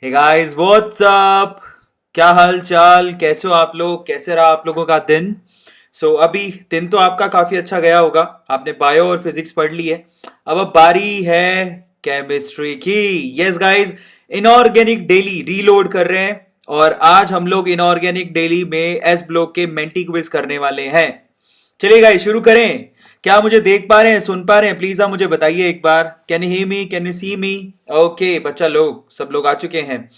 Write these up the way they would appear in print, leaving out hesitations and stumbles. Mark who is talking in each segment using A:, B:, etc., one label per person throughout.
A: Hey guys what's up. क्या हाल चाल, कैसे हो आप लोग? कैसे रहा आप लोगों का दिन? अभी दिन तो आपका काफी अच्छा गया होगा। आपने बायो और फिजिक्स पढ़ ली है। अब बारी है केमिस्ट्री की। Yes guys, inorganic daily reload कर रहे हैं और आज हम लोग इनऑर्गेनिक डेली में एस ब्लॉक के मेंटी क्विज करने वाले हैं। चलिए गाइस शुरू करें। क्या मुझे देख पा रहे हैं, सुन पा रहे हैं? प्लीज आप मुझे बताइए एक बार। Can you hear me, can you see me? Okay बच्चा लोग, सब लोग आ चुके हैं।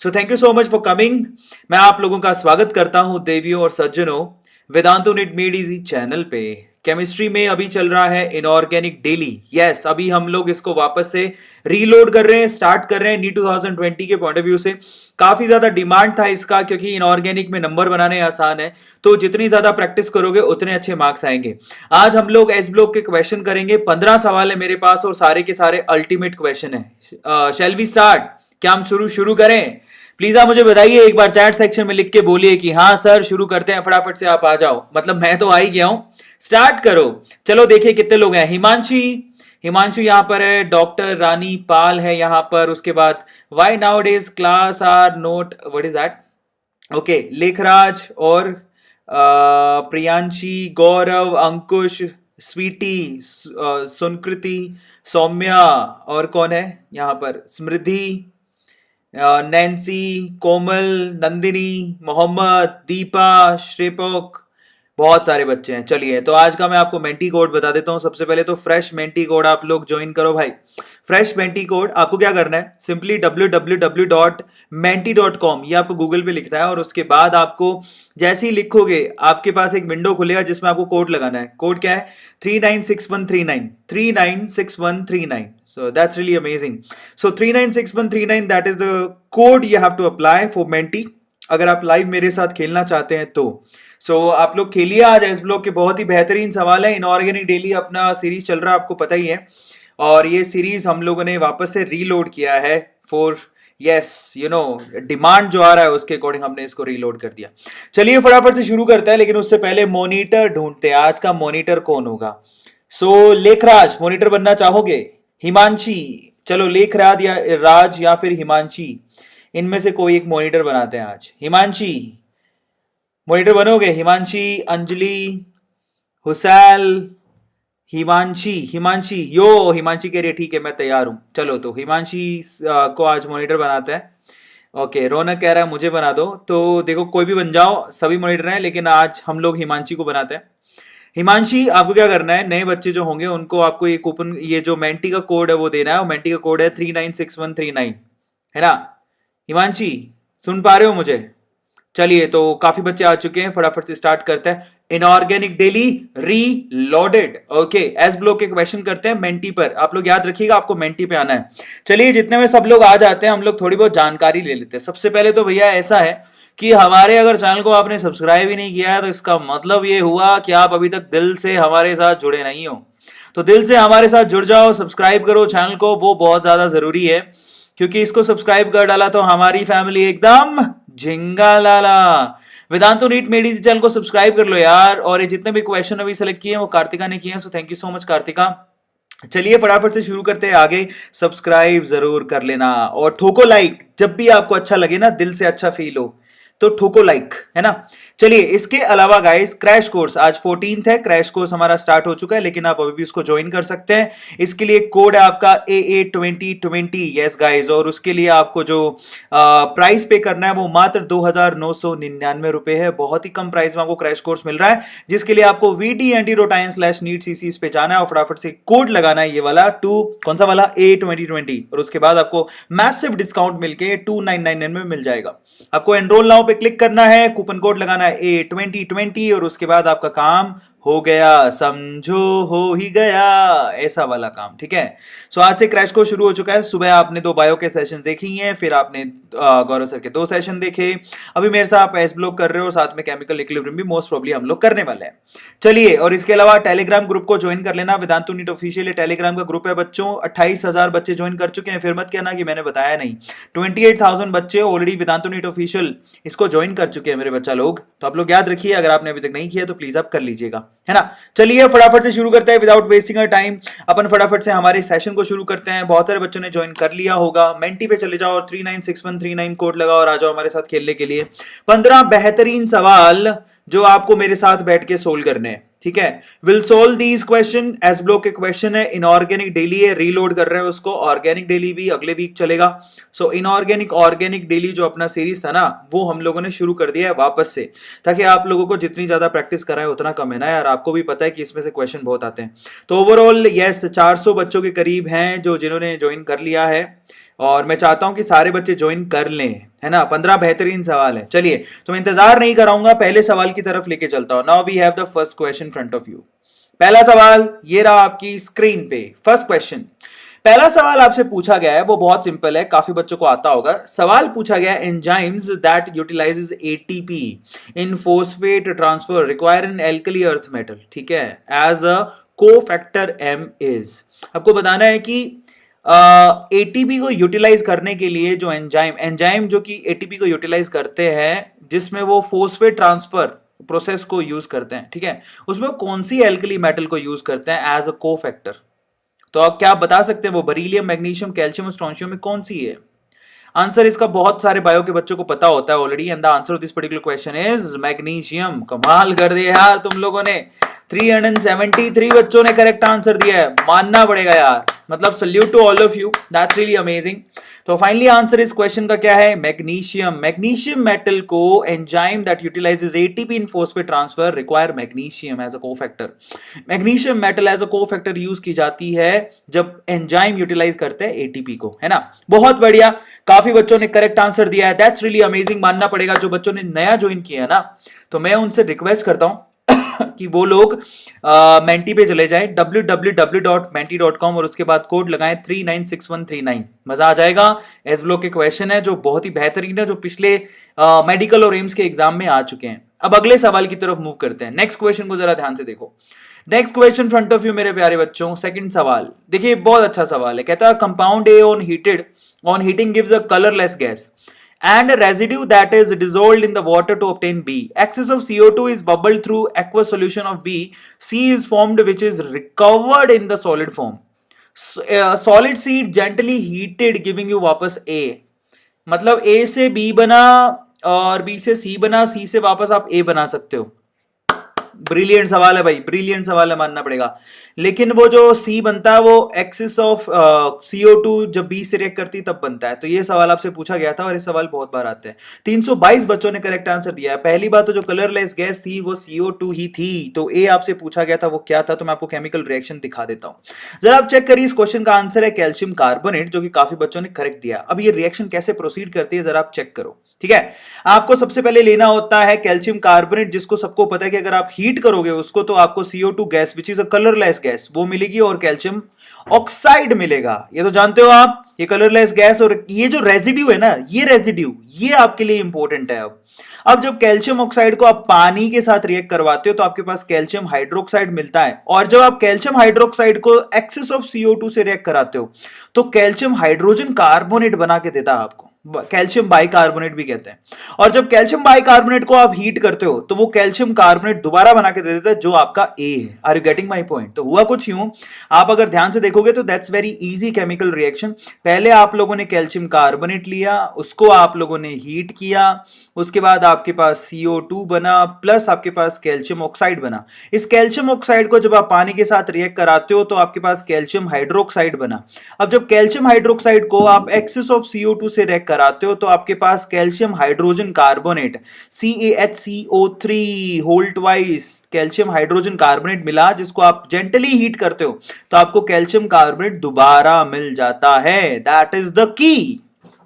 A: Thank you so much for coming. मैं आप लोगों का स्वागत करता हूं देवियों और सज्जनों, वेदांतो नेट मेड इजी चैनल पे। केमिस्ट्री में अभी चल रहा है इनऑर्गेनिक डेली। यस, अभी हम लोग इसको वापस से रीलोड कर रहे हैं, स्टार्ट कर रहे हैं नी 2020 के पॉइंट ऑफ व्यू से। काफी ज्यादा डिमांड था इसका, क्योंकि इनऑर्गेनिक में नंबर बनाने आसान है, तो जितनी ज्यादा प्रैक्टिस करोगे उतने अच्छे मार्क्स आएंगे। आज हम लोग एस ब्लॉक के क्वेश्चन करेंगे। 15 सवाल है मेरे पास और सारे के सारे अल्टीमेट क्वेश्चन है। Shall we start? क्या हम शुरू शुरू करें? प्लीज आप मुझे बताइए एक बार, चैट सेक्शन में लिख के बोलिए कि हाँ सर शुरू करते हैं। फटाफट से आप आ जाओ, मतलब मैं तो आ ही गया हूं। स्टार्ट करो। चलो देखिए कितने लोग हैं। हिमांशी, हिमांशु यहाँ पर है। डॉक्टर रानी पाल है यहाँ पर। उसके बाद why nowadays class are not, what is that? Okay, Lekhraj और प्रियांशी, गौरव, अंकुश, स्वीटी, सुनकृति, सौम्या, और कौन है यहाँ पर? स्मृति, नैन्सी, कोमल, नंदिनी, मोहम्मद, दीपा, श्रेपोक। बहुत सारे बच्चे हैं। चलिए तो आज का मैं आपको मेंटी कोड बता देता हूं। सबसे पहले तो फ्रेश मेंटी कोड आप लोग ज्वाइन करो भाई। फ्रेश मेंटी कोड आपको क्या करना है, सिंपली www.menti.com ये आपको गूगल पे लिखना है और उसके बाद आपको जैसे ही लिखोगे आपके पास एक विंडो खुलेगा जिसमें आपको कोड लगाना है। कोड क्या है? 396139, 396139। So that's really amazing. So 396139, that is the code you have to apply for Menti अगर आप लाइव मेरे साथ खेलना चाहते हैं तो। आप लोग खेलिए आज एस ब्लॉक के। बहुत ही बेहतरीन सवाल है। इनऑर्गेनिक डेली अपना सीरीज चल रहा है, आपको पता ही है, और ये सीरीज हम लोगों ने वापस से रीलोड किया है for, yes you know, demand जो आ रहा है उसके अकॉर्डिंग हमने इसको रीलोड कर दिया। चलिए फटाफट से शुरू करते हैं, लेकिन उससे पहले मॉनिटर ढूंढते हैं। आज का मॉनिटर कौन होगा? लेखराज मॉनिटर बनना चाहोगे? हिमांशी, चलो लेखराज या राज या फिर हिमांशी, इनमें से कोई एक मॉनिटर बनाते हैं आज। हिमांशी मॉनिटर बनोगे? हिमांशी, अंजलि, हुसैल, हिमांशी, हिमांशी यो, हिमांशी कह रही है ठीक है मैं तैयार हूं। चलो तो हिमांशी को आज मॉनिटर बनाते हैं। ओके, रौनक कह रहा है मुझे बना दो। तो देखो कोई भी बन जाओ, सभी मॉनिटर हैं, लेकिन आज हम लोग हिमांशी को बनाते हैं। हिमांशी आपको क्या करना है, नए बच्चे जो होंगे उनको आपको ये कूपन, ये जो मेंटी का कोड है वो देना है। और मेंटी का कोड है 396139, है ना? हिमांशी सुन पा रहे हो मुझे? चलिए तो काफी बच्चे आ चुके हैं, फटाफट से स्टार्ट करते हैं। Inorganic daily reloaded. Okay, S block के क्वेश्चन करते हैं मेंटी पर। आप लोग याद रखिएगा आपको मेंटी पे आना है। चलिए जितने में सब लोग आ जाते हैं हम लोग थोड़ी बहुत जानकारी ले लेते हैं। सबसे पहले तो भैया ऐसा है कि हमारे अगर चैनल को आपने सब्सक्राइब ही नहीं किया है तो इसका मतलब ये हुआ कि आप अभी तक दिल से हमारे साथ जुड़े नहीं हो। तो दिल से हमारे साथ जुड़ जाओ, सब्सक्राइब करो चैनल को, वो बहुत ज्यादा जरूरी है, क्योंकि इसको सब्सक्राइब कर डाला तो हमारी फैमिली एकदम झिंगा लाला। वेदांतो नीट मेड इजी चैनल को सब्सक्राइब कर लो यार। और ये जितने भी क्वेश्चन अभी सेलेक्ट किए हैं वो कार्तिका ने किए हैं, so thank you so much Kartika. चलिए फटाफट से शुरू करते हैं आगे। सब्सक्राइब जरूर कर लेना और ठोको लाइक, जब भी आपको अच्छा लगे ना, दिल से अच्छा फील हो तो ठोको लाइक, है ना? चलिए इसके अलावा गाइस क्रैश कोर्स आज 14th है, क्रैश कोर्स हमारा स्टार्ट हो चुका है, लेकिन आप अभी भी उसको ज्वाइन कर सकते हैं। इसके लिए कोड है आपका AA2020। यस गाइस, और उसके लिए आपको जो प्राइस पे करना है वो मात्र 2999 रुपए है। बहुत ही कम प्राइस में आपको क्रैश कोर्स मिल रहा है, जिसके लिए आपको vtnt.in/neetcc पे जाना है और फटाफट से कोड लगाना है, ये वाला टू, कौन सा वाला? A2020, और उसके बाद आपको मैसिव डिस्काउंट मिलके 2999 में मिल जाएगा। आपको एनरोल नाउ पे क्लिक करना है, कूपन कोड लगाना है A2020 और उसके बाद आपका काम हो गया, समझो हो ही गया, ऐसा वाला काम, ठीक है? आज से क्रैश कोर्स शुरू हो चुका है। सुबह आपने 2 बायो के सेशन देखे हैं, फिर आपने गौरव सर के 2 सेशन देखे, अभी मेरे साथ आप एस ब्लॉक कर रहे हो, साथ में केमिकल इक्विलिब्रियम भी मोस्ट प्रोबब्ली हम लोग करने वाले हैं। चलिए, और इसके अलावा टेलीग्राम ग्रुप को ज्वाइन कर लेना। वेदांतो नीट ऑफिशियल टेलीग्राम का ग्रुप है बच्चों, 28,000 बच्चे ज्वाइन कर चुके हैं। फिर मत कहना कि मैंने बताया नहीं, 28,000 बच्चे ऑलरेडी वेदांतो नीट ऑफिशियल इसको ज्वाइन कर चुके हैं मेरे बच्चा लोग। तो आप लोग याद रखिए, अगर आपने अभी तक नहीं किया तो प्लीज आप कर लीजिएगा, है ना। चलिए फटाफट से शुरू करते हैं विदाउट वेस्टिंग अ टाइम। अपन फटाफट से हमारे सेशन को शुरू करते हैं। बहुत सारे बच्चों ने ज्वाइन कर लिया होगा। मेंटी पे चले जाओ और 396139 कोड लगाओ और आ जाओ हमारे साथ खेलने के लिए। 15 बेहतरीन सवाल जो आपको मेरे साथ बैठ के सोल्व करने हैं, ठीक है। Will solve these question. S block के क्वेश्चन है, इनऑर्गेनिक डेली है, रीलोड कर रहे हैं उसको। ऑर्गेनिक डेली भी अगले वीक चलेगा। सो इनऑर्गेनिक ऑर्गेनिक डेली जो अपना सीरीज था ना, वो हम लोगों ने शुरू कर दिया है वापस से, ताकि आप लोगों को जितनी ज्यादा प्रैक्टिस कराएं उतना कम है ना यार। आपको भी पता है कि इसमें से क्वेश्चन बहुत आते हैं। तो ओवरऑल यस 400 बच्चों के करीब हैं जो जिन्होंने ज्वाइन कर लिया है, और मैं चाहता हूं कि सारे बच्चे ज्वाइन कर लें, है ना। 15 बेहतरीन सवाल है। चलिए तो मैं इंतजार नहीं कराऊंगा, पहले सवाल की तरफ लेके चलता हूं। Now we have the first question front of you. पहला सवाल ये रहा आपकी स्क्रीन पे। फर्स्ट क्वेश्चन, पहला सवाल आपसे पूछा गया है वो बहुत सिंपल है, काफी बच्चों को आता होगा। सवाल पूछा गया है, enzymes that utilizes ATP in phosphate transfer require an alkali earth metal, ठीक है, as a cofactor M is. आपको बताना है कि एटीपी को यूटिलाइज करने के लिए जो एंजाइम जो कि एटीपी को यूटिलाइज करते हैं, जिसमें वो फोस्फेट ट्रांसफर प्रोसेस को यूज करते हैं, ठीक है, उसमें कौन सी एल्कली मेटल को यूज करते हैं एज अ कोफैक्टर। तो आप क्या बता सकते हैं वो बेरिलियम, मैग्नीशियम, कैल्शियम, स्ट्रोंशियम में कौन सी है? आंसर इसका बहुत सारे बायो के बच्चों को पता होता है already, and the answer of this particular question is magnesium. कमाल कर दिया यार तुम लोगों ने, 373 बच्चों ने करेक्ट आंसर दिया है, मानना पड़ेगा यार, मतलब salute to all of you, that's really amazing. तो फाइनली आंसर इस क्वेश्चन का क्या है? मैग्नीशियम। मैग्नीशियम मेटल को enzyme that utilizes ATP in phosphate transfer require magnesium as a cofactor. Magnesium metal as a cofactor use की जाती है जब एंजाइम यूटिलाइज करते हैं एटीपी को, है ना। बहुत बढ़िया, काफी बच्चों ने करेक्ट आंसर दिया है, दैट्स रियली अमेजिंग, मानना पड़ेगा। जो बच्चों ने नया ज्वाइन किया है ना, तो मैं उनसे रिक्वेस्ट करता हूं कि वो लोग मेंटी पे चले जाएं, www.menti.com, और उसके बाद कोड लगाएं 396139। मजा आ जाएगा। एस ब्लॉक के क्वेश्चन है जो बहुत ही बेहतरीन है, जो पिछले मेडिकल और एम्स के एग्जाम में आ चुके हैं। अब अगले सवाल की तरफ मूव करते हैं। नेक्स्ट क्वेश्चन को जरा ध्यान से देखो। Next question front of you मेरे प्यारे बच्चों। सेकंड सवाल देखिए, बहुत अच्छा सवाल है। कहता है compound A on heating gives a colourless gas and a residue that is dissolved in the water to obtain B. Excess of CO2 is bubbled through aqueous solution of B. C is formed which is recovered in the solid form. Solid C gently heated giving you वापस A. मतलब A से B बना और B से C बना, C से वापस आप A बना सकते हो। ब्रिलियंट सवाल है भाई, ब्रिलियंट सवाल है, मानना पड़ेगा। लेकिन वो जो सी बनता है वो एक्सिस ऑफ CO2 जब बी से रिएक्ट करती तब बनता है। तो ये सवाल आपसे पूछा गया था और ये सवाल बहुत बार आते हैं। 322 बच्चों ने करेक्ट आंसर दिया है। पहली बात तो जो कलरलेस गैस थी वो CO2 ही थी। तो ए आपसे पूछा गया था वो क्या था, तो मैं आपको केमिकल रिएक्शन दिखा देता हूं। जरा आप चेक करिए, इस क्वेश्चन का आंसर है कैल्शियम कार्बोनेट, जो कि काफी बच्चों ने करेक्ट दिया। अब ये रिएक्शन कैसे प्रोसीड करती है जरा आप चेक करो, ठीक है। आपको सबसे पहले लेना होता है कैल्शियम कार्बोनेट, जिसको सबको पता है कि अगर आप हीट करोगे उसको तो आपको CO2 gas which is a colourless gas वो मिलेगी, और कैल्शियम ऑक्साइड मिलेगा। ये तो जानते हो आप, ये कलरलेस गैस। और ये जो रेजिड्यू है ना, ये रेजिड्यू ये आपके लिए इंपॉर्टेंट है। अब जब कैल्शियम ऑक्साइड को आप पानी के साथ रिएक्ट करवाते हो तो आपके पास कैल्शियम हाइड्रोक्साइड मिलता है, और जब आप कैल्शियम हाइड्रोक्साइड को एक्सेस ऑफ CO2 से रिएक्ट कराते हो तो कैल्शियम हाइड्रोजन कार्बोनेट बना के देता है आपको, कैल्शियम बाइकार्बोनेट भी कहते हैं। और जब कैल्शियम बाइकार्बोनेट को आप हीट करते हो तो वो कैल्शियम कार्बोनेट दोबारा बना के दे देता है, जो आपका ए है। Are you getting my point? तो हुआ कुछ यूं, आप अगर ध्यान से देखोगे तो that's very easy chemical reaction. पहले आप लोगों ने कैल्शियम कार्बोनेट लिया, उसको आप लोगों ने हीट किया, उसके बाद आपके पास CO2 बना, प्लस आपके पास कैल्शियम ऑक्साइड बना। इस कैल्शियम ऑक्साइड को जब आप पानी के साथ रिएक्ट कराते हो तो आपके पास कैल्शियम हाइड्रोक्साइड बना। अब जब कैल्शियम हाइड्रोक्साइड को आप एक्सेस ऑफ CO2 से रिएक्ट कराते हो तो आपके पास calcium hydrogen carbonate CaHCO3 whole twice calcium hydrogen carbonate मिला, जिसको आप जेंटली हीट करते हो तो आपको कैल्शियम कार्बोनेट दोबारा मिल जाता है। दैट इज द की,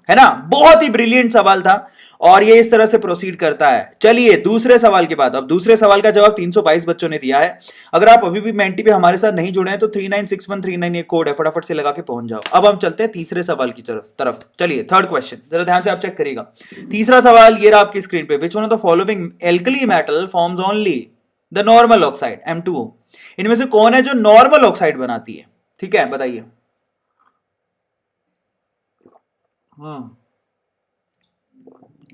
A: है ना। बहुत ही ब्रिलियंट सवाल था और ये इस तरह से प्रोसीड करता है। चलिए दूसरे सवाल के बाद, अब दूसरे सवाल का जवाब 322 बच्चों ने दिया है। अगर आप अभी भी मेंटी पे हमारे साथ नहीं जुड़े हैं तो 396139 ये कोड है, फटाफट से लगा के पहुंच जाओ। अब हम चलते हैं तीसरे सवाल की तरफ। चलिए थर्ड क्वेश्चन जरा ध्यान से आप चेक करिएगा। तीसरा सवाल ये रहा आपकी स्क्रीन पे। Which one of the following alkali metal forms only the normal oxide M2O? इनमें से कौन है जो नॉर्मल ऑक्साइड बनाती है? ठीक है, बताइए।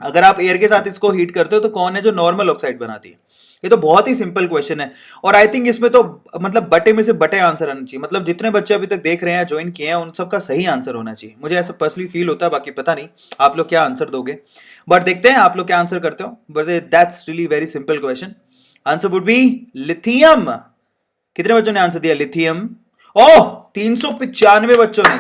A: अगर आप एयर के साथ इसको हीट करते हो तो कौन है जो नॉर्मल ऑक्साइड बनाती है? ये तो बहुत ही सिंपल क्वेश्चन है। और आई थिंक इसमें तो मतलब बटे में से बटे आंसर आना चाहिए। मतलब जितने बच्चे अभी तक देख रहे हैं, ज्वाइन किए हैं, उन सबका सही आंसर होना चाहिए। मुझे ऐसा पर्सनली फील होता है, बाकी पता नहीं आप लोग क्या आंसर दोगे, बट देखते हैं आप लोग क्या आंसर करते हो। But that's really very simple question. Answer would be lithium. कितने बच्चों ने आंसर दिया लिथियम? ओह, 395 बच्चों ने।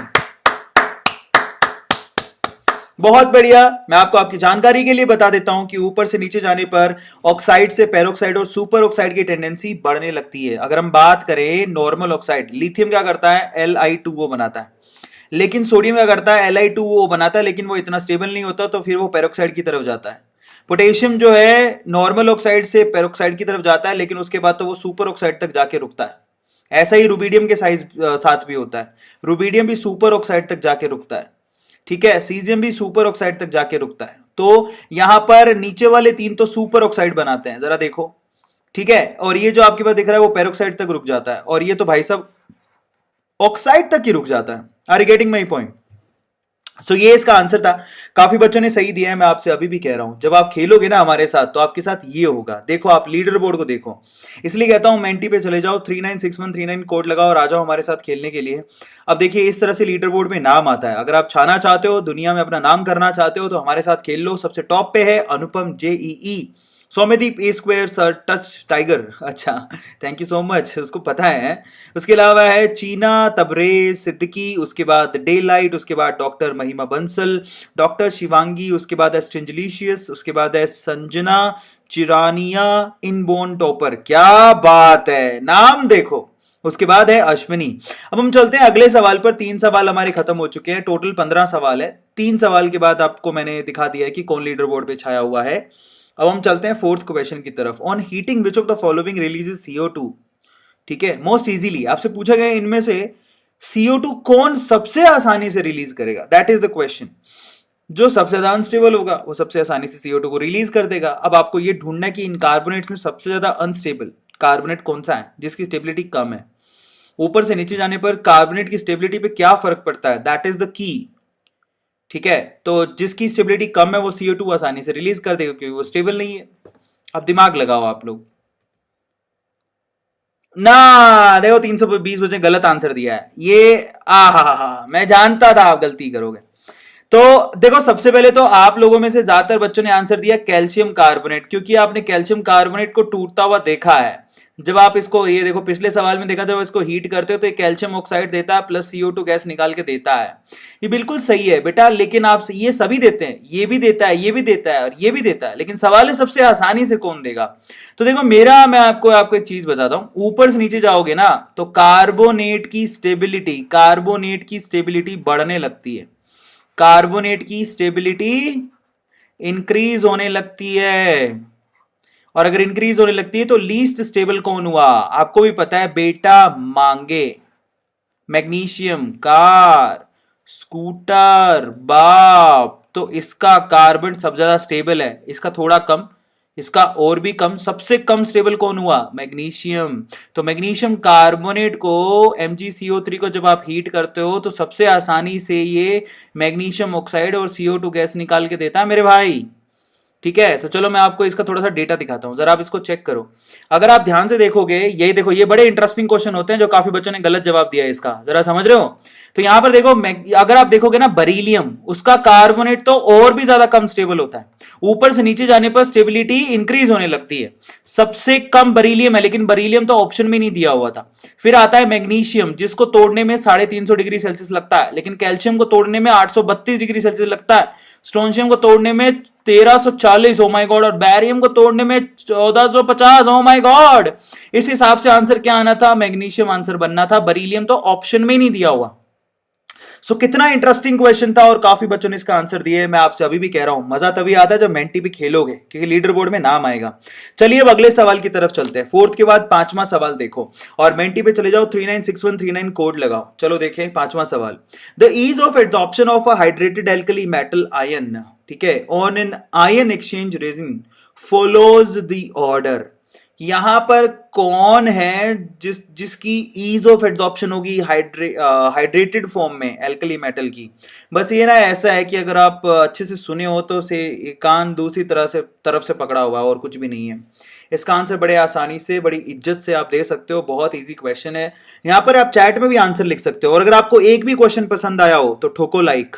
A: बहुत बढ़िया। मैं आपको आपकी जानकारी के लिए बता देता हूं कि ऊपर से नीचे जाने पर ऑक्साइड से पेरोक्साइड और सुपर ऑक्साइड की टेंडेंसी बढ़ने लगती है। अगर हम बात करें नॉर्मल ऑक्साइड, लिथियम क्या करता है? Li2O बनाता है। लेकिन सोडियम क्या करता है? Li2O बनाता है, लेकिन वो इतना स्टेबल नहीं होता, तो फिर वो पेरोक्साइड की तरफ जाता है। पोटेशियम जो है नॉर्मल ऑक्साइड से पेरोक्साइड की तरफ जाता है, लेकिन उसके बाद तो वो सुपर ऑक्साइड तक जाके रुकता है। ऐसा ही रुबिडियम के साथ भी होता है। रुबिडियम भी सुपर ऑक्साइड तक जाके रुकता है। ठीक है, सीजियम भी सुपर ऑक्साइड तक जाके रुकता है। तो यहां पर नीचे वाले तीन तो सुपर ऑक्साइड बनाते हैं, जरा देखो। ठीक है, और ये जो आपके पास दिख रहा है वो पेरोक्साइड तक रुक जाता है, और ये तो भाई साहब ऑक्साइड तक ही रुक जाता है। Are you getting my point? So ये इसका आंसर था। काफी बच्चों ने सही दिया है। मैं आपसे अभी भी कह रहा हूं, जब आप खेलोगे ना हमारे साथ, तो आपके साथ ये होगा। देखो, आप लीडर बोर्ड को देखो। इसलिए कहता हूं मेंटी पे चले जाओ, 396139 कोड लगाओ और आ जाओ हमारे साथ खेलने के लिए। अब देखिए, इस तरह से लीडर बोर्ड में नाम आता है। अगर आप छाना चाहते हो, दुनिया में अपना नाम करना चाहते हो, तो हमारे साथ खेल लो। सबसे टॉप पे है अनुपम JEE, Soumyadeep A square sir touch tiger. अच्छा, थैंक यू सो मच, उसको पता है। उसके अलावा है चीना तबरेज सिद्दीकी, उसके बाद डे लाइट, उसके बाद डॉक्टर महिमा बंसल, डॉक्टर शिवांगी, उसके बाद है स्ट्रिंजलिशियस, उसके बाद है संजना चिरानिया, इनबोर्न टॉपर। क्या बात है, नाम देखो। उसके बाद है अश्विनी। अब हम चलते हैं अगले सवाल पर। 3 सवाल हमारे खत्म हो चुके हैं। टोटल 15 सवाल है। 3 सवाल के बाद आपको मैंने दिखा दिया है कि कौन लीडर बोर्ड पे छाया हुआ है। अब हम चलते हैं 4th क्वेश्चन की तरफ। On heating which of the following releases CO2? ठीक है, मोस्ट इजीली आपसे पूछा गया इनमें से CO2 कौन सबसे आसानी से रिलीज करेगा? That is the question. जो सबसे ज्यादा अनस्टेबल होगा वो सबसे आसानी से CO2 को रिलीज कर देगा। अब आपको ये ढूंढना है कि इन कार्बोनेट्स में सबसे ज्यादा अनस्टेबल कार्बोनेट कौन सा है, जिसकी स्टेबिलिटी कम है। ऊपर से नीचे जाने पर कार्बोनेट की स्टेबिलिटी पे क्या फर्क पड़ता है? That is the key. ठीक है, तो जिसकी स्टेबिलिटी कम है वो CO2 आसानी से रिलीज कर देगा, क्योंकि वो स्टेबल नहीं है। अब दिमाग लगाओ आप लोग ना। देखो, 320 बच्चे गलत आंसर दिया है ये। हा, मैं जानता था आप गलती करोगे। तो देखो, सबसे पहले तो आप लोगों में से ज्यादातर बच्चों ने आंसर दिया कैल्शियम कार्बोनेट, क्योंकि आपने कैल्शियम कार्बोनेट को टूटता हुआ देखा है। जब आप इसको, ये देखो पिछले सवाल में देखा, जब इसको हीट करते हो तो ये कैल्शियम ऑक्साइड देता है प्लस CO2 गैस निकाल के देता है। ये बिल्कुल सही है बेटा, लेकिन आप ये सभी देते हैं, ये भी देता है, ये भी देता है और ये भी देता है, लेकिन सवाल है सबसे आसानी से कौन देगा। तो देखो, मैं आपको एक चीज बताता हूं। ऊपर से नीचे जाओगे ना तो कार्बोनेट की स्टेबिलिटी बढ़ने लगती है। कार्बोनेट की स्टेबिलिटी इंक्रीज होने लगती है, और अगर इंक्रीज होने लगती है तो लीस्ट स्टेबल कौन हुआ? आपको भी पता है बेटा, मांगे, मैग्नीशियम, कार, स्कूटर, बाप। तो इसका कार्बन सबसे ज्यादा स्टेबल है, इसका थोड़ा कम, इसका और भी कम। सबसे कम स्टेबल कौन हुआ? मैग्नीशियम। तो मैग्नीशियम कार्बोनेट को, MgCO3 को जब आप हीट करते हो तो सबसे आसानी से ये मैग्नीशियम ऑक्साइड और CO2 गैस निकाल के देता है मेरे भाई। ठीक है, तो चलो मैं आपको इसका थोड़ा सा डेटा दिखाता हूं, जरा आप इसको चेक करो। अगर आप ध्यान से देखोगे, यही देखो, ये बड़े इंटरेस्टिंग क्वेश्चन होते हैं जो काफी बच्चों ने गलत जवाब दिया है इसका, जरा समझ रहे हो? तो यहां पर देखो, अगर आप देखोगे ना, बरीलियम, उसका कार्बोनेट तो और भी ज्यादा कम स्टेबल होता है। ऊपर से नीचे जाने पर स्टेबिलिटी इंक्रीज होने लगती है। सबसे कम बरीलियम है, लेकिन बरीलियम तो ऑप्शन में नहीं दिया हुआ था। फिर आता है मैग्नीशियम, जिसको तोड़ने में 350 डिग्री सेल्सियस लगता है, लेकिन कैल्शियम को तोड़ने में 832 डिग्री सेल्सियस लगता है। स्ट्रोंशियम को तोड़ने में 1340, ओ माय गॉड, और बैरियम को तोड़ने में 1450, ओ माय गॉड। इस हिसाब से आंसर क्या आना था? मैग्नीशियम आंसर बनना था, बरीलियम तो ऑप्शन में ही नहीं दिया हुआ। सो कितना इंटरेस्टिंग क्वेश्चन था, और काफी बच्चों ने इसका आंसर दिए। मैं आपसे अभी भी कह रहा हूं, मजा तभी आता है जब मेंटी भी खेलोगे, क्योंकि लीडर बोर्ड में नाम आएगा। चलिए अब अगले सवाल की तरफ चलते हैं। 4th के बाद 5वां सवाल देखो, और मेंटी पे चले जाओ, 396139 कोड लगाओ। चलो देखें 5वां सवाल। The ease of adoption of a hydrated alkali metal ion, ठीक है, on an ion exchange resin follows the order. यहां पर कौन है जिसकी ईज ऑफ एड्सॉर्प्शन होगी हाइड्रेटेड फॉर्म में एल्कली मेटल की। बस ये ना ऐसा है कि अगर आप अच्छे से सुने हो तो से कान दूसरी तरफ से पकड़ा हुआ है और कुछ भी नहीं है। इसका आंसर बड़े आसानी से बड़ी इज्जत से आप दे सकते हो, बहुत इजी क्वेश्चन है। यहाँ पर आप चैट में भी आंसर लिख सकते हो, और अगर आपको एक भी क्वेश्चन पसंद आया हो तो ठोको लाइक।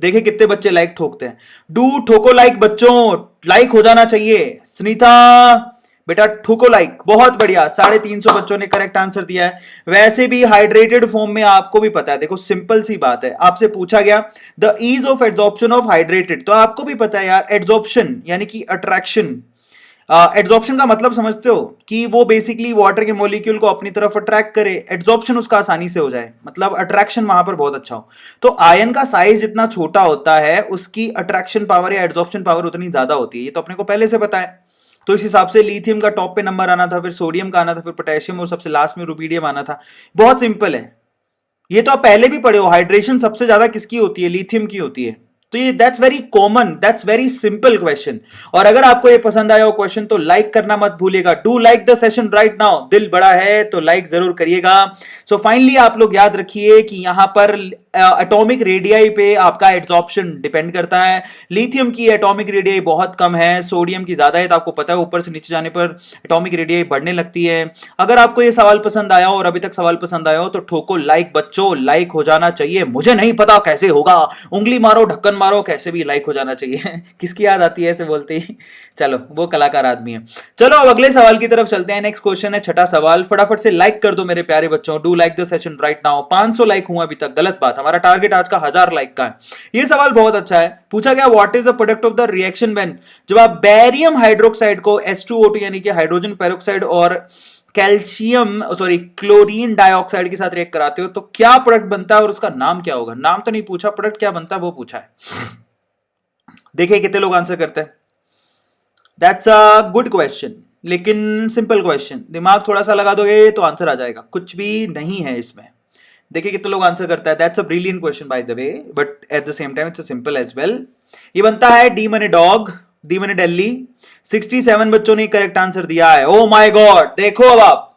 A: देखिए कितने बच्चे लाइक ठोकते हैं। डू ठोको लाइक बच्चों, लाइक हो जाना चाहिए। सुनीता बेटा ठोको लाइक, बहुत बढ़िया। 350 बच्चों ने करेक्ट आंसर दिया है। वैसे भी हाइड्रेटेड फॉर्म में आपको भी पता है, देखो सिंपल सी बात है, आपसे पूछा गया the ease of adsorption of hydrated, तो आपको भी पता है यार एड्सॉर्प्शन यानी कि अट्रैक्शन। एड्सॉर्प्शन का मतलब समझते हो कि वो बेसिकली वाटर के मॉलिक्यूल को अपनी तरफ अट्रैक्ट करे, एड्सॉर्प्शन उसका आसानी से हो जाए, मतलब अट्रैक्शन वहां पर बहुत अच्छा हो। तो आयन का साइज जितना छोटा होता है उसकी अट्रैक्शन पावर या एड्सॉर्प्शन पावर उतनी ज्यादा होती है, ये तो अपने को पहले से पता है। तो इस हिसाब से लिथियम का टॉप पे नंबर आना था, फिर सोडियम का आना था, फिर पोटेशियम और सबसे लास्ट में रुबीडियम आना था। बहुत सिंपल है, ये तो आप पहले भी पढ़े हो। हाइड्रेशन सबसे ज्यादा किसकी होती है? लिथियम की होती है। तो ये that's very common, that's very simple question. और अगर आपको ये पसंद आया हो क्वेश्चन तो लाइक करना मत भूलिएगा। Do like the session right now, दिल बड़ा है तो लाइक जरूर करिएगा। सो फाइनली आप लोग याद रखिए कि यहां पर एटॉमिक रेडियाई पे आपका एड्सॉर्प्शन डिपेंड करता है। लिथियम की एटॉमिक रेडियाई बहुत कम है, सोडियम की ज्यादा है, तो आपको पता है ऊपर से नीचे जाने पर एटॉमिक रेडियाई बढ़ने लगती है। अगर आपको ये सवाल पसंद आया हो और अभी तक सवाल पसंद आया हो तो ठोको लाइक बच्चों, लाइक हो जाना चाहिए। मुझे नहीं पता कैसे होगा, उंगली मारो ढक्कन मारो, कैसे भी लाइक हो जाना चाहिए। किसकी याद आती है ऐसे बोलते ही? चलो वो कलाकार आदमी है। चलो अब अगले सवाल की तरफ चलते हैं। नेक्स्ट क्वेश्चन है छठा सवाल। फटाफट से लाइक कर दो मेरे प्यारे बच्चों, do like the session right now. 500 like हुआ अभी तक, गलत बात, हमारा टारगेट आज का 1000 लाइक का है। ये सवाल बहुत अच्छा है। पूछा गया what is the product of the reaction when, जब आप बेरियम हाइड्रोक्साइड को H2O2 यानी कि हाइड्रोजन पेरोक्साइड और क्लोरीन डाइऑक्साइड के साथ रिएक्ट कराते हो तो क्या प्रोडक्ट बनता है और उसका नाम क्या होगा? नाम तो नहीं पूछा, प्रोडक्ट क्या बनता है वो पूछा है। देखिए कितने लोग आंसर करते हैं। दैट्स अ गुड क्वेश्चन, लेकिन सिंपल क्वेश्चन, दिमाग थोड़ा सा लगा दोगे तो आंसर आ जाएगा, कुछ भी नहीं है इसमें। देखिए कितने लोग आंसर करता है। That's a brilliant question by the way, but at the same time it's simple as well. ये बनता है D money dog, D money Delhi. 67 बच्चों ने करेक्ट आंसर दिया है। ओ माय गॉड, देखो अब आप,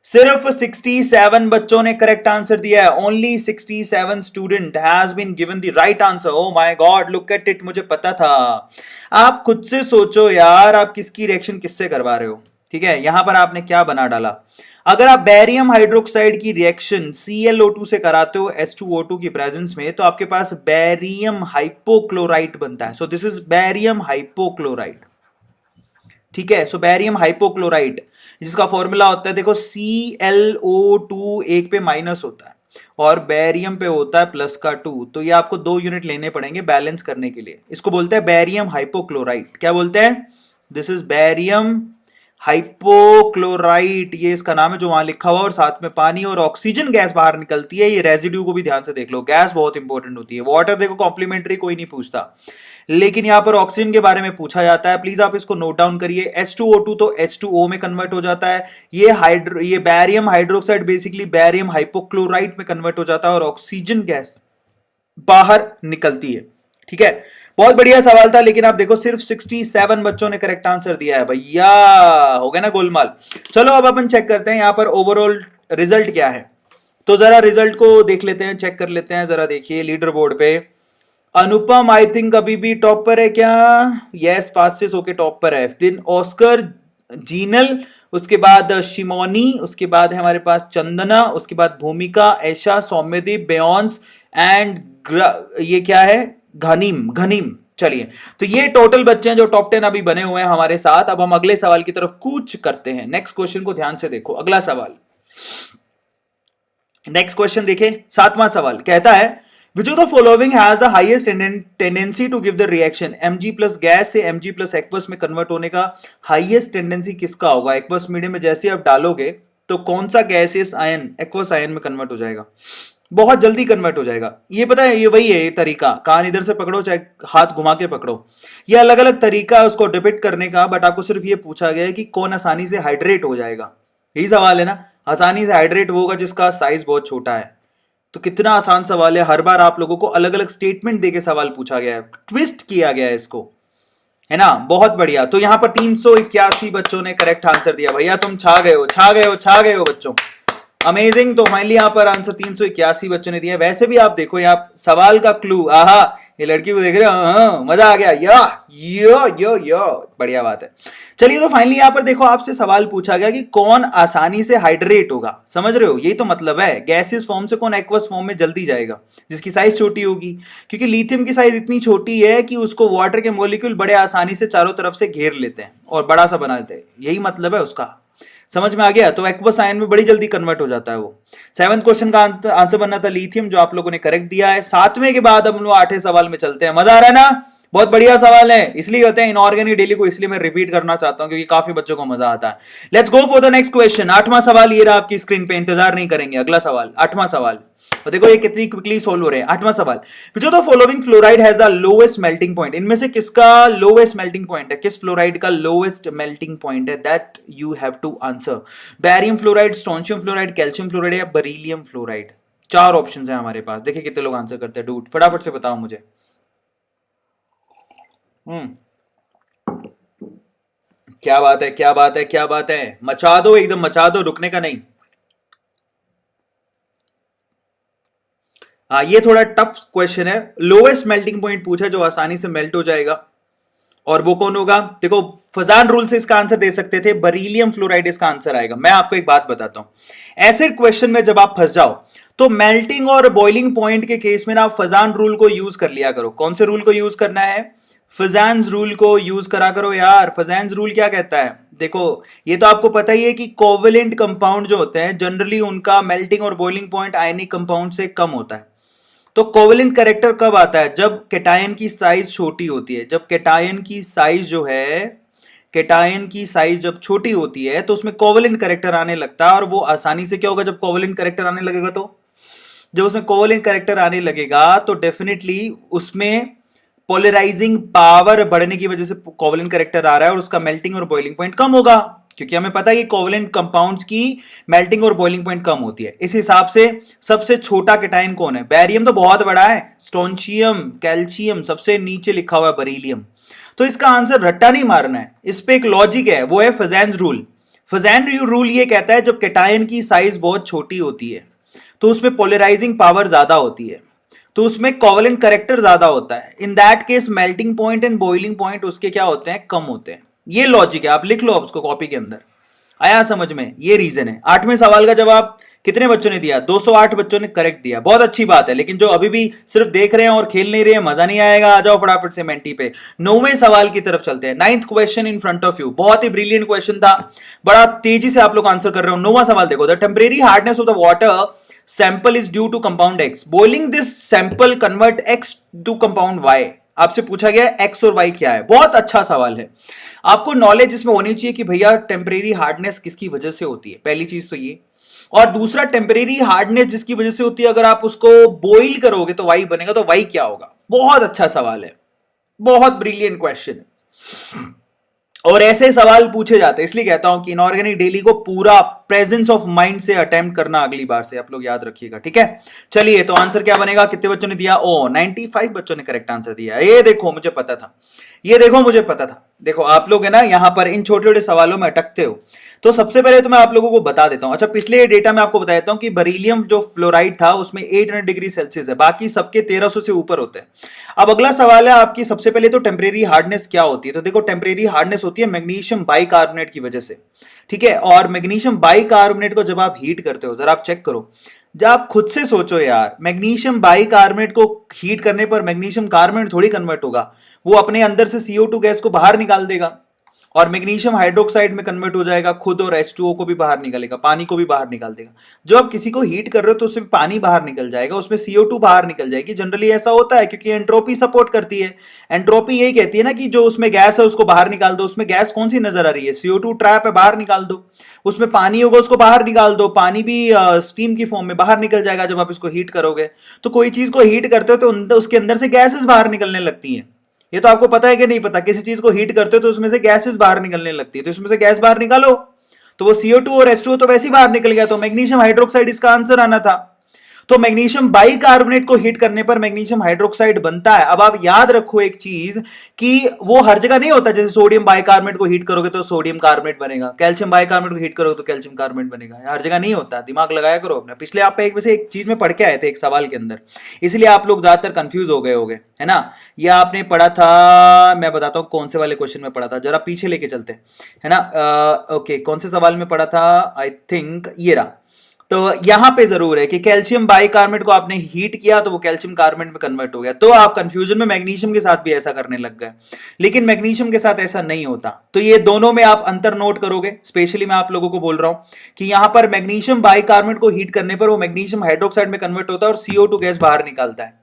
A: सिर्फ 67 बच्चों ने करेक्ट आंसर दिया है। Only 67 student has been given the right answer. Oh my God, look at it, मुझे पता था। आप खुद से सोचो यार, आप किसकी रिएक्शन किससे करवा रहे हो। ठीक है, यहां पर आपने क्या बना डाला। अगर आप बेरियम हाइड्रोक्साइड की रिएक्शन ClO2 से कराते हो H2O2 की प्रेजेंस में, तो आपके पास बेरियम हाइपोक्लोराइट बनता है। So this is barium hypochlorite. ठीक है, सो बेरियम हाइपोक्लोराइट जिसका फॉर्मूला होता है, देखो ClO2 एक पे माइनस होता है और बेरियम पे होता है प्लस का 2, तो ये आपको 2 यूनिट लेने पड़ेंगे बैलेंस करने के लिए। इसको बोलते हैं बेरियम हाइपोक्लोराइट। क्या बोलते हैं? दिस इज बेरियम हाइपोक्लोराइट, ये इसका नाम है जो वहां लिखा हुआ, और साथ में पानी और ऑक्सीजन गैस बाहर निकलती है। ये रेजिड्यू को भी ध्यान से देख लो, गैस बहुत इंपॉर्टेंट होती है। वाटर देखो कॉम्प्लीमेंटरी, कोई नहीं पूछता, लेकिन यहां पर ऑक्सीजन के बारे में पूछा जाता है। प्लीज आप इसको नोट डाउन करिए। H2O2 तो H2O में कन्वर्ट हो जाता है। ये barium hydroxide basically barium hypochlorite में कन्वर्ट हो जाता है और ऑक्सीजन गैस बाहर निकलती है। ठीक है, बहुत बढ़िया सवाल था, लेकिन आप देखो सिर्फ 67 बच्चों ने करेक्ट आंसर दिया है भैया, हो गया ना गोलमाल। चलो अब अपन चेक करते हैं यहां पर ओवरऑल रिजल्ट क्या है। तो जरा रिजल्ट को देख लेते हैं, चेक कर लेते हैं। जरा देखिए लीडर बोर्ड पे अनुपम आई थिंक अभी भी टॉप पर है क्या? यस, फास्टेस्ट होके टॉप पर है। दिन ऑस्कर, जीनल, उसके बाद शिमोनी, उसके बाद है हमारे पास चंदना, उसके बाद भूमिका, ऐशा, सौम्यदीप, बेयॉन्स एंड ये क्या है, घनीम, घनीम। चलिए, तो ये टोटल बच्चे हैं जो टॉप 10 अभी बने हुए हैं हमारे साथ। अब हम अगले सवाल की तरफ कूच करते हैं। नेक्स्ट क्वेश्चन को ध्यान से देखो, अगला सवाल। नेक्स्ट क्वेश्चन देखिए, 7वां सवाल कहता है Which of the following has the highest tendency to give the reaction? Mg plus gas से Mg प्लस एक्वस में कन्वर्ट होने का हाईएस्ट टेंडेंसी किसका होगा? एक्वस मीडियम में जैसे आप डालोगे तो कौन सा गैसियस आयन एक्वस आयन में कन्वर्ट हो जाएगा? बहुत जल्दी कन्वर्ट हो जाएगा। ये पता है, ये वही है ये तरीका, कान इधर से पकड़ो चाहे हाथ घुमा के पकड़ो, ये अलग अलग तरीका है उसको डिपिक्ट करने का। बट आपको सिर्फ ये पूछा गया है कि कौन आसानी से हाइड्रेट हो जाएगा, यही सवाल है ना। आसानी से हाइड्रेट होगा जिसका साइज बहुत छोटा है। तो कितना आसान सवाल है, हर बार आप लोगों को अलग अलग स्टेटमेंट देके सवाल पूछा गया है, ट्विस्ट किया गया है इसको। है ना, बहुत बढ़िया। तो यहां पर 381 बच्चों ने करेक्ट आंसर दिया। भैया तुम छा गए हो, छा गए हो, छा गए हो बच्चों, अमेजिंग। तो फाइनली यहां पर आंसर 381 बच्चों ने दिया। वैसे भी आप देखो यहाँ सवाल का क्लू, आहा, ये लड़की को देख रहे हो, मजा आ गया, यो बढ़िया बात है। चलिए, तो फाइनली यहां पर देखो आपसे सवाल पूछा गया कि कौन आसानी से हाइड्रेट होगा, समझ रहे हो, यही तो मतलब है, गैसियस फॉर्म से कौन एक्वस फॉर्म में जल्दी जाएगा, जिसकी साइज छोटी होगी। क्योंकि लिथियम की साइज इतनी छोटी है कि उसको वाटर के मॉलिक्यूल बड़े आसानी से चारों तरफ से घेर लेते हैं और बड़ा सा बना देते हैं, यही मतलब है उसका। समझ में आ गया? तो एक्वस आयन में बड़ी जल्दी कन्वर्ट हो जाता है वो। 7वें क्वेश्चन का आंसर बनना था लिथियम, जो आप लोगों ने करेक्ट दिया है। 7वें के बाद हम लोग 8वें सवाल में चलते हैं। मजा आ रहा है ना? बहुत बढ़िया सवाल है, इसलिए कहते हैं इनऑर्गेनिक डेली को, इसलिए मैं रिपीट करना चाहता हूं क्योंकि काफी बच्चों को मजा आता है। Let's go for the next question. 8वां सवाल ये रहा आपकी स्क्रीन पे, इंतजार नहीं करेंगे, अगला सवाल 8वां सवाल। तो देखो ये कितनी क्विकली सोल्व हो रहे हैं। 8वां सवाल, which of the following fluoride has the lowest melting point, इनमें से किसका लोएस्ट मेल्टिंग पॉइंट है, किस फ्लोराइड का लोएस्ट मेल्टिंग पॉइंट है, that you have to answer. Barium fluoride, strontium fluoride, calcium fluoride या बेरिलियम फ्लोराइड। 4 ऑप्शंस हैं हमारे पास, देखिए कितने लोग आंसर करते हैं। डूड फटाफट से बताओ मुझे। क्या बात है, क्या बात है, क्या बात है, मचा दो एकदम, मचा दो, रुकने का नहीं। हाँ, ये थोड़ा टफ क्वेश्चन है। लोएस्ट मेल्टिंग पॉइंट पूछा जो आसानी से मेल्ट हो जाएगा, और वो कौन होगा? देखो, फजान रूल से इसका आंसर दे सकते थे, बेरिलियम फ्लोराइड इसका आंसर आएगा। मैं आपको एक बात बताता हूं, ऐसे क्वेश्चन में जब आप फंस जाओ तो मेल्टिंग और बॉइलिंग पॉइंट के केस में ना आप फजान रूल को यूज कर लिया करो। कौन से रूल को यूज करना है? फजान्स रूल को यूज करा करो यार। फजान्स रूल क्या कहता है? देखो, ये तो आपको पता ही है कि कोवेलेंट कंपाउंड जो होते हैं जनरली उनका मेल्टिंग और बॉइलिंग पॉइंट आयनिक कंपाउंड से कम होता है। तो कोवेलेंट कैरेक्टर कब आता है? जब केटायन की साइज छोटी होती है। जब केटायन की साइज जो है, केटायन की साइज जब छोटी होती है तो उसमें कोवेलेंट कैरेक्टर आने लगता है। और वो आसानी से क्या होगा जब कोवेलेंट कैरेक्टर आने लगेगा? तो जब उसमें कोवेलेंट कैरेक्टर आने लगेगा तो डेफिनेटली उसमें पोलराइजिंग पावर बढ़ने की वजह से कोवेलेंट कैरेक्टर आ रहा है और उसका मेल्टिंग और बॉइलिंग पॉइंट कम होगा, क्योंकि हमें पता है कि कोवेलेंट कंपाउंड्स की मेल्टिंग और बॉइलिंग पॉइंट कम होती है। इस हिसाब से सबसे छोटा केटाइन कौन है? बैरियम तो बहुत बड़ा है, स्ट्रोंशियम, कैल्शियम, सबसे नीचे लिखा हुआ है बेरिलियम। तो इसका आंसर रट्टा नहीं मारना है, इस पे एक लॉजिक है, वो है फजैन्स रूल। फजैन रूल ये कहता है जब केटाइन की साइज बहुत छोटी होती है तो उसमें पोलराइजिंग पावर ज्यादा होती है, तो उसमें कोवेलेंट कैरेक्टर ज्यादा होता है। In that case melting point and boiling point उसके क्या होते हैं? कम होते हैं। ये लॉजिक है, आप लिख लो आप उसको कॉपी के अंदर। आया समझ में? ये रीजन है। 8वें सवाल का जवाब कितने बच्चों ने दिया? 208 बच्चों ने करेक्ट दिया, बहुत अच्छी बात है। लेकिन जो अभी भी सिर्फ देख रहे हैं और खेल नहीं रहे हैं, मजा नहीं आएगा। आ जाओ फटाफट से मेंटी पे। 9वें सवाल की तरफ चलते हैं। 9th question in front of you, बहुत ही ब्रिलियंट क्वेश्चन था, बड़ा तेजी से आप लोग आंसर कर रहे हो। 9वां सवाल देखो, the temporary hardness of the water sample is due to compound X, boiling this sample convert X to compound Y. आपसे पूछा गया एक्स और वाई क्या है। बहुत अच्छा सवाल है, आपको नॉलेज इसमें होनी चाहिए कि भैया टेम्परेरी हार्डनेस किसकी वजह से होती है, पहली चीज तो ये। और दूसरा, टेम्परेरी हार्डनेस जिसकी वजह से होती है, अगर आप उसको बॉइल करोगे तो वाई बनेगा, तो वाई क्या होगा? बहुत अच्छा सवाल है, बहुत ब्रिलियंट क्वेश्चन है, और ऐसे सवाल पूछे जाते हैं। इसलिए कहता हूं कि इनऑर्गेनिक डेली को पूरा प्रेजेंस ऑफ माइंड से अटेम्प्ट करना अगली बार से, आप लोग याद रखिएगा, ठीक है। चलिए, तो आंसर क्या बनेगा? कितने बच्चों ने दिया? ओ 95 बच्चों ने करेक्ट आंसर दिया। ये देखो मुझे पता था, ये देखो मुझे पता था। देखो आप लोग है ना यहां पर इन छोटे छोटे सवालों में अटकते हो। तो सबसे पहले तो मैं आप लोगों को बता देता हूं, अच्छा पिछले डेटा में आपको बता देता हूं कि बेरिलियम जो फ्लोराइड था उसमें 800 डिग्री सेल्सियस है, बाकी सबके 1300 से ऊपर होते हैं। अब अगला सवाल है आपकी, सबसे पहले तो टेम्परेरी हार्डनेस क्या होती है? तो देखो टेम्परेरी हार्डनेस होती है मैग्नीशियम बाइकार्बोनेट की वजह से, ठीक है। और मैग्नीशियम बाइकार्बोनेट को जब आप हीट करते हो, जरा आप चेक करो, जब आप खुद से सोचो यार, मैग्नीशियम बाइकार्बोनेट को हीट करने पर मैग्नीशियम कार्बोनेट थोड़ी कन्वर्ट होगा, वो अपने अंदर से CO2 गैस को बाहर निकाल देगा और मैग्नीशियम हाइड्रोक्साइड में कन्वर्ट हो जाएगा खुद, और H2O को भी बाहर निकालेगा, पानी को भी बाहर निकाल देगा। जब आप किसी को हीट कर रहे हो तो उससे पानी बाहर निकल जाएगा, उसमें CO2 बाहर निकल जाएगी। जनरली ऐसा होता है क्योंकि एंट्रोपी सपोर्ट करती है। एंट्रोपी यही कहती है ना कि जो उसमें गैस है उसको बाहर निकाल दो। उसमें गैस कौन सी नजर आ रही है? CO2 ट्रैप है, बाहर निकाल दो। उसमें पानी होगा, उसको बाहर निकाल दो, पानी भी स्टीम की फॉर्म में बाहर निकल जाएगा जब आप इसको हीट करोगे। तो कोई चीज को हीट करते हो तो उसके अंदर से गैसेस बाहर निकलने लगती हैं। ये तो आपको पता है कि नहीं पता? किसी चीज को हीट करते हो तो उसमें से गैसेस बाहर निकलने लगती है, तो इसमें से गैस बाहर निकालो, तो वो CO2 और H2O तो वैसे ही बाहर निकल गया, तो मैग्नीशियम हाइड्रोक्साइड इसका आंसर आना था। तो मैग्नीशियम बाइकार्बोनेट को हीट करने पर मैग्नीशियम हाइड्रोक्साइड बनता है। अब आप याद रखो एक चीज कि वो हर जगह नहीं होता, जैसे सोडियम बाइकार्बोनेट को हीट करोगे तो सोडियम कार्बोनेट बनेगा, कैल्शियम बाइकार्बोनेट को हीट करोगे तो कैल्शियम कार्बोनेट बनेगा, हर जगह नहीं होता, दिमाग लगाया करो अपना। पिछले आप एक वैसे एक चीज में पढ़ के आए थे एक सवाल के अंदर, इसलिए आप लोग ज्यादातर कंफ्यूज हो गए होगे, है ना। या आपने पढ़ा था, मैं बताता हूं कौन से वाले क्वेश्चन में पढ़ा था, जरा पीछे लेके चलते है ना। ओके, कौन से सवाल में पढ़ा था, आई थिंक ये रहा। तो यहां पे जरूर है कि कैल्शियम बाइकार्बोनेट को आपने हीट किया तो वो कैल्शियम कार्बोनेट में कन्वर्ट हो गया, तो आप कंफ्यूजन में मैग्नीशियम के साथ भी ऐसा करने लग गए, लेकिन मैग्नीशियम के साथ ऐसा नहीं होता। तो ये दोनों में आप अंतर नोट करोगे, स्पेशली मैं आप लोगों को बोल रहा हूं कि यहां पर मैग्नीशियम बाइकार्बोनेट को हीट करने पर वो मैग्नीशियम हाइड्रोक्साइड में कन्वर्ट होता है और CO2 गैस बाहर निकालता है।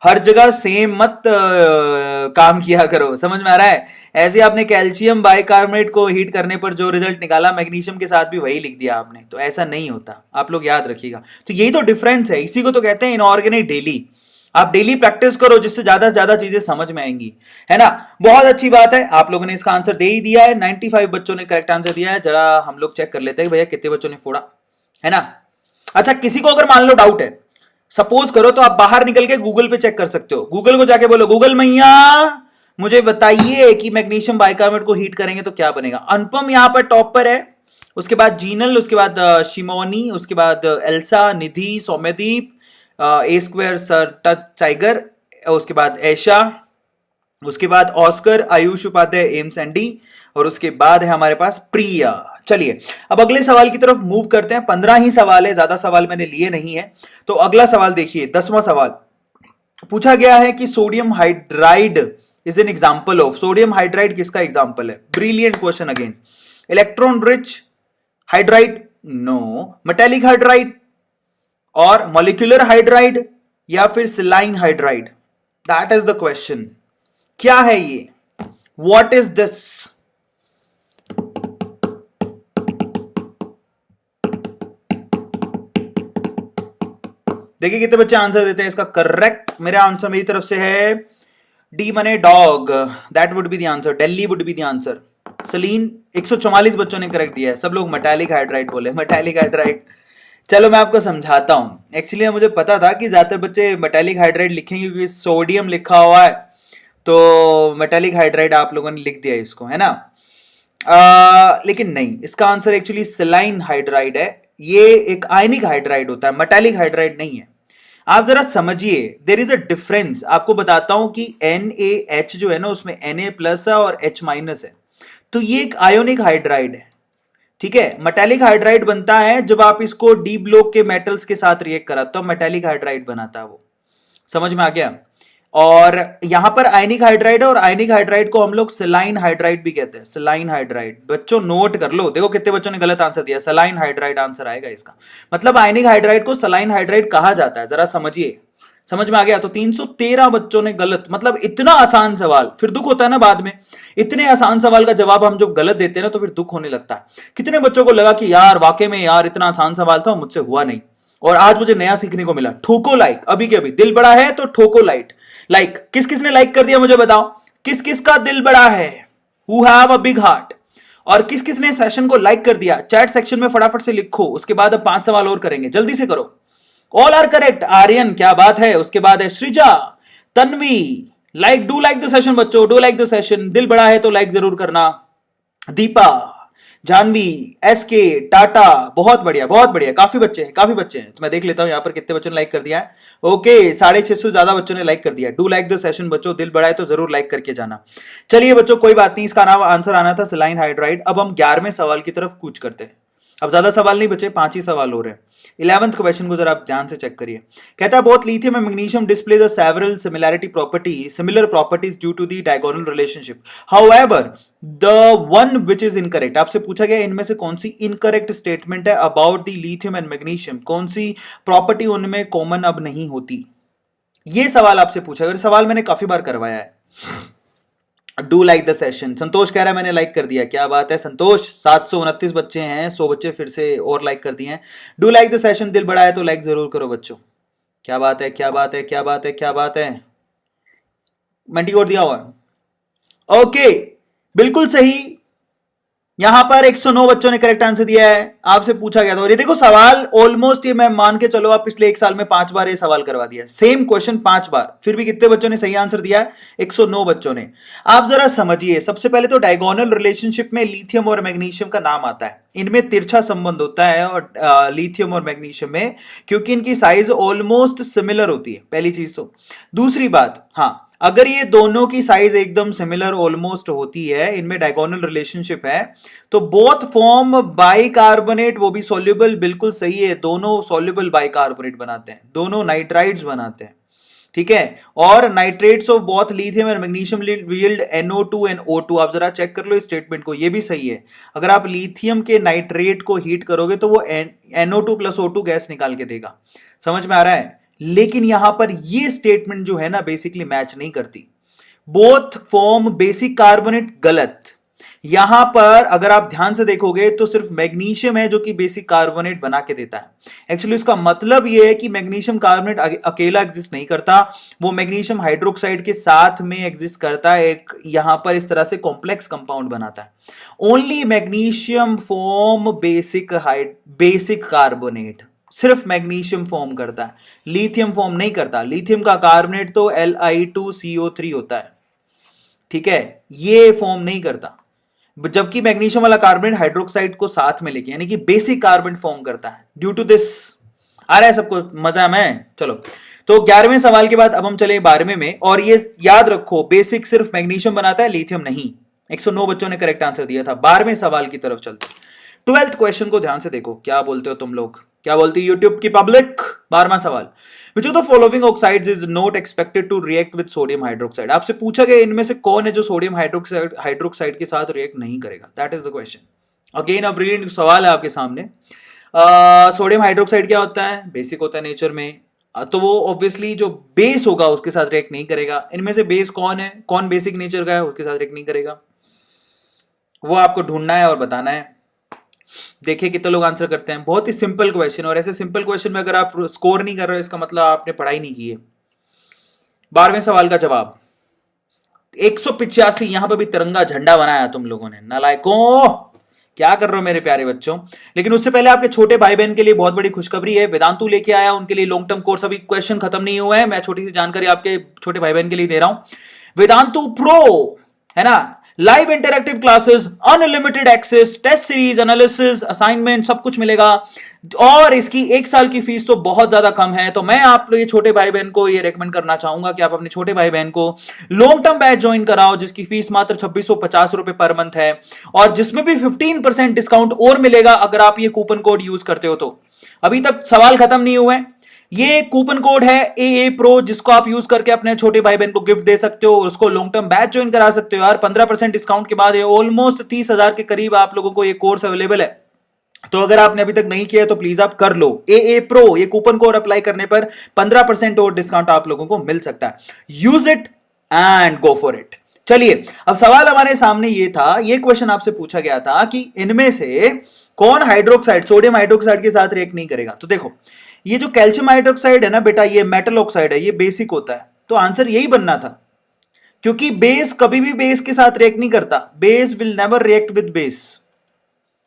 A: हर जगह सेम मत काम किया करो, समझ में आ रहा है। ऐसे आपने कैल्शियम बाइकार्बोनेट को हीट करने पर जो रिजल्ट निकाला मैग्नीशियम के साथ भी वही लिख दिया आपने, तो ऐसा नहीं होता, आप लोग याद रखिएगा। तो यही तो डिफरेंस है, इसी को तो कहते हैं इनऑर्गेनिक डेली। आप डेली प्रैक्टिस करो जिससे ज्यादा से ज्यादा चीजें समझ में आएंगी, है ना। बहुत अच्छी बात है, आप लोगों ने इसका आंसर दे ही दिया है, 95 बच्चों ने करेक्ट आंसर दिया है। जरा हम लोग चेक कर लेते हैं भैया कितने बच्चों ने फोड़ा, है ना। अच्छा, किसी को अगर मान लो डाउट है, सपोज करो, तो आप बाहर निकल के गूगल पे चेक कर सकते हो। गूगल को जाके बोलो, गूगल मैया मुझे बताइए कि मैग्नीशियम बाइकार्बोनेट को हीट करेंगे तो क्या बनेगा। अनुपम यहां पर टॉप पर है, उसके बाद जीनल, उसके बाद शिमोनी, उसके बाद Elsa, Nidhi, Soumyadeep, A square sir tiger, उसके बाद ऐशा, उसके बाद ऑस्कर, आयुष उपाध्याय, एम्स एंडी, और उसके बाद है हमारे पास प्रिया। चलिए अब अगले सवाल की तरफ मूव करते हैं। 15 ही सवाल है, ज्यादा सवाल मैंने लिए नहीं है। तो अगला सवाल देखिए, 10वां सवाल पूछा गया है कि sodium hydride is an example of. Sodium hydride किसका एग्जांपल है? Brilliant question again. Electron rich hydride, no. Metallic hydride और मॉलिक्यूलर हाइड्राइड, या फिर saline hydride? That is the question. क्या है ये? What is this? देखिए कितने बच्चे आंसर देते हैं इसका करेक्ट। मेरा आंसर मेरी तरफ से है डी मने dog, that would be the answer, Delhi would be the answer. Saleen 144 बच्चों ने करेक्ट दिया है, सब लोग मेटालिक हाइड्राइड बोले, मेटालिक हाइड्राइड। चलो मैं आपको समझाता हूं। एक्चुअली मुझे पता था कि ज्यादातर बच्चे मेटालिक हाइड्राइड लिखेंगे क्योंकि सोडियम लिखा हुआ है, तो मेटालिक हाइड्राइड आप लोगों ने लिख दिया इसको, है ना। लेकिन नहीं, इसका आंसर एक्चुअली सिलाइन हाइड्राइड है। ये एक आयनिक हाइड्राइड होता है, मेटालिक हाइड्राइड नहीं है। आप जरा समझिए, देयर इज अ डिफरेंस। आपको बताता हूं कि NaH जो है ना, उसमें Na प्लस है और H माइनस है, तो ये एक आयोनिक हाइड्राइड है, ठीक है। मेटालिक हाइड्राइड बनता है जब आप इसको डी ब्लॉक के मेटल्स के साथ रिएक्ट कराते हो, मेटालिक हाइड्राइड बनाता है वो, समझ में आ गया। और यहां पर आयनिक हाइड्राइड है, और आयनिक हाइड्राइड को हम लोग सेलाइन हाइड्राइड भी कहते हैं, सेलाइन हाइड्राइड। बच्चों नोट कर लो, देखो कितने बच्चों ने गलत आंसर दिया, सेलाइन हाइड्राइड आंसर आएगा इसका। मतलब आयनिक हाइड्राइड को सेलाइन हाइड्राइड कहा जाता है, जरा समझिए। समझ में आ गया? तो 313 बच्चों ने गलत। मतलब इतना आसान सवाल, फिर दुख होता है ना बाद में, इतने आसान सवाल का जवाब हम जब गलत देते हैं ना तो फिर दुख होने लगता है। कितने बच्चों को लगा कि यार वाकई में यार इतना आसान सवाल था, मुझसे हुआ नहीं, और आज मुझे नया सीखने को मिला। ठोको लाइक अभी के अभी, दिल बड़ा है तो ठोको लाइक। लाइक किस किस ने लाइक कर दिया मुझे बताओ, किस किस का दिल बड़ा है, who have a big heart. और किस किस ने सेशन को लाइक कर दिया, चैट सेक्शन में फटाफट से लिखो। उसके बाद अब 5 सवाल और करेंगे, जल्दी से करो। All are correct. आर्यन क्या बात है, उसके बाद है Srija, Tanvi. Like, do like the session बच्चों, डू लाइक द सेशन। दिल बड़ा है तो लाइक जरूर करना। दीपा, जानवी, SK, टाटा, बहुत बढ़िया बहुत बढ़िया, काफी बच्चे हैं काफी बच्चे हैं। तो मैं देख लेता हूं यहाँ पर कितने बच्चों ने लाइक कर दिया है। ओके, 650 ज्यादा बच्चों ने लाइक कर दिया। डू लाइक द सेशन बच्चों, दिल बड़ा है तो जरूर लाइक करके जाना। चलिए बच्चों कोई बात नहीं, इसका नाम आंसर आना था सेलाइन हाइड्राइड। अब हम 11वें सवाल की तरफ कूच करते हैं। अब ज्यादा सवाल नहीं बचे, 5 ही सवाल हो रहे हैं। 11th क्वेश्चन को जरा आप ध्यान से चेक करिए। कहता है both lithium and magnesium display the several similar properties due to the diagonal relationship, however the one which is incorrect. आपसे पूछा गया इनमें से कौन सी इनकरेक्ट स्टेटमेंट है about the lithium and magnesium, कौन सी प्रॉपर्टी उनमें कॉमन अब नहीं होती। ये सवाल आपसे पूछा गया, सवाल मैंने काफी बार करवाया है। डू लाइक द सेशन, संतोष कह रहा है मैंने लाइक कर दिया, क्या बात है संतोष। 729 बच्चे हैं, 100 बच्चे फिर से और लाइक कर दिए हैं। डू लाइक द सेशन, दिल बड़ा है तो लाइक जरूर करो बच्चों। क्या बात है क्या बात है क्या बात है क्या बात है। मंटी कोड दिया हुआ, ओके बिल्कुल सही। यहां पर 109 बच्चों ने करेक्ट आंसर दिया है। आपसे पूछा गया था, और ये देखो सवाल ऑलमोस्ट, ये मैं मान के चलो आप पिछले एक साल में 5 बार ये सवाल करवा दिया, सेम क्वेश्चन 5 बार, फिर भी कितने बच्चों ने सही आंसर दिया है? 109 बच्चों ने। आप जरा समझिए, सबसे पहले तो डायगोनल रिलेशनशिप में लिथियम और मैग्नीशियम का नाम आता है। इनमें तिरछा संबंध होता है और लिथियम और मैग्नीशियम में, क्योंकि इनकी साइज ऑलमोस्ट सिमिलर होती है, पहली चीज तो। दूसरी बात, हाँ, अगर ये दोनों की साइज एकदम सिमिलर ऑलमोस्ट होती है, इनमें डायगोनल रिलेशनशिप है, तो बोथ फॉर्म बाइकार्बोनेट, वो भी सॉल्युबल, बिल्कुल सही है, दोनों सॉल्युबल बाइकार्बोनेट बनाते हैं, दोनों नाइट्राइड्स बनाते हैं, ठीक है। और नाइट्रेट्स ऑफ बोथ लिथियम और magnesium yield NO2 and O2। आप जरा चेक कर लो इस स्टेटमेंट को, ये भी सही है। अगर आप लिथियम के नाइट्रेट को हीट करोगे तो वो NO2 प्लस O2 गैस निकाल के देगा। समझ में आ रहा है? लेकिन यहां पर ये स्टेटमेंट जो है ना, बेसिकली मैच नहीं करती। बोथ फॉर्म बेसिक कार्बोनेट, गलत। यहां पर अगर आप ध्यान से देखोगे तो सिर्फ मैग्नीशियम है जो कि बेसिक कार्बोनेट बना के देता है। एक्चुअली उसका मतलब यह है कि मैग्नीशियम कार्बोनेट अकेला एग्जिस्ट नहीं करता, वो मैग्नीशियम हाइड्रोक्साइड के साथ में एग्जिस्ट करता है, एक यहां पर इस तरह से कॉम्प्लेक्स कंपाउंड बनाता है। Only magnesium form basic carbonate, सिर्फ मैग्नीशियम फॉर्म करता है, लिथियम फॉर्म नहीं करता। लिथियम का कार्बोनेट तो Li2CO3 होता है, ठीक है, ये फॉर्म नहीं करता। जबकि मैग्नीशियम वाला कार्बोनेट हाइड्रोक्साइड को साथ में लेके, यानी कि बेसिक कार्बोनेट फॉर्म करता है। ड्यू टू दिस, आ रहा है सबको मजा में? चलो, तो 11वें सवाल के बाद अब हम चले 12वें में, और ये याद रखो, बेसिक सिर्फ मैग्नीशियम बनाता है, लिथियम नहीं। 109 बच्चों ने करेक्ट आंसर दिया था। 12वें सवाल की तरफ चलते। 12th क्वेश्चन को ध्यान से देखो, क्या बोलते हो तुम लोग, क्या बोलती है यूट्यूब की पब्लिक? 12वां सवाल, which of the following oxides is not expected to react with sodium hydroxide. आपसे पूछा गया इनमें से कौन है जो सोडियम हाइड्रोक्साइड के साथ रिएक्ट नहीं करेगा? That is the question. Again a brilliant सवाल है आपके सामने। सोडियम हाइड्रोक्साइड क्या होता है? बेसिक होता है नेचर में, तो वो ऑब्वियसली जो बेस होगा उसके साथ रिएक्ट नहीं करेगा। इनमें से बेस कौन है, कौन बेसिक नेचर का है, उसके साथ रिएक्ट नहीं करेगा, वो आपको ढूंढना है और बताना है। देखिए कितने लोग आंसर करते हैं। बहुत ही सिंपल क्वेश्चन, और ऐसे सिंपल क्वेश्चन में अगर आप स्कोर नहीं कर रहे हो, इसका मतलब आपने पढ़ाई नहीं की है। 12वें सवाल का जवाब 185। यहां पर भी तिरंगा झंडा बनाया तुम लोगों ने, नालायकों, क्या कर रहे हो मेरे प्यारे बच्चों। लेकिन उससे पहले आपके छोटे भाई बहन के लिए बहुत बड़ी खुशखबरी है, वेदांतु लेके आया उनके लिए लॉन्ग टर्म कोर्स। अभी क्वेश्चन खत्म नहीं हुआ है, मैं छोटी सी जानकारी आपके छोटे भाई बहन के लिए दे रहा हूं। वेदांतु प्रो है ना, live interactive classes, unlimited access, test series, analysis, assignment, सब कुछ मिलेगा। और इसकी 1 साल की फीस तो बहुत ज्यादा कम है, तो मैं आप लोग छोटे भाई बहन को ये रेकमेंड करना चाहूंगा कि आप अपने छोटे भाई बहन को लॉन्ग टर्म बैच ज्वाइन कराओ, जिसकी फीस मात्र 2650 रुपए पर मंथ है, और जिसमें भी 15% डिस्काउंट और मिलेगा अगर आप ये कूपन कोड यूज करते हो तो। अभी तक सवाल खत्म नहीं हुए। ये कूपन कोड है AA Pro, जिसको आप यूज करके अपने छोटे भाई बहन को गिफ्ट दे सकते हो, उसको लॉन्ग टर्म बैच ज्वाइन करा सकते हो यार। 15% डिस्काउंट के बाद ये ऑलमोस्ट 30,000 के करीब आप लोगों को ये कोर्स अवेलेबल है। तो अगर आपने अभी तक नहीं किया तो प्लीज आप कर लो। AA Pro, ये कूपन कोड अप्लाई करने पर 15% और डिस्काउंट आप लोगों को मिल सकता है। Use it and go for it. चलिए, अब सवाल हमारे सामने ये था, ये क्वेश्चन आपसे पूछा गया था कि इनमें से कौन हाइड्रोक्साइड सोडियम हाइड्रोक्साइड के साथ रिएक्ट नहीं करेगा। तो देखो, ये जो कैल्शियम हाइड्रोक्साइड है ना बेटा, ये मेटल ऑक्साइड है, ये बेसिक होता है, तो आंसर यही बनना था, क्योंकि बेस कभी भी बेस के साथ रिएक्ट नहीं करता। Base will never react with base.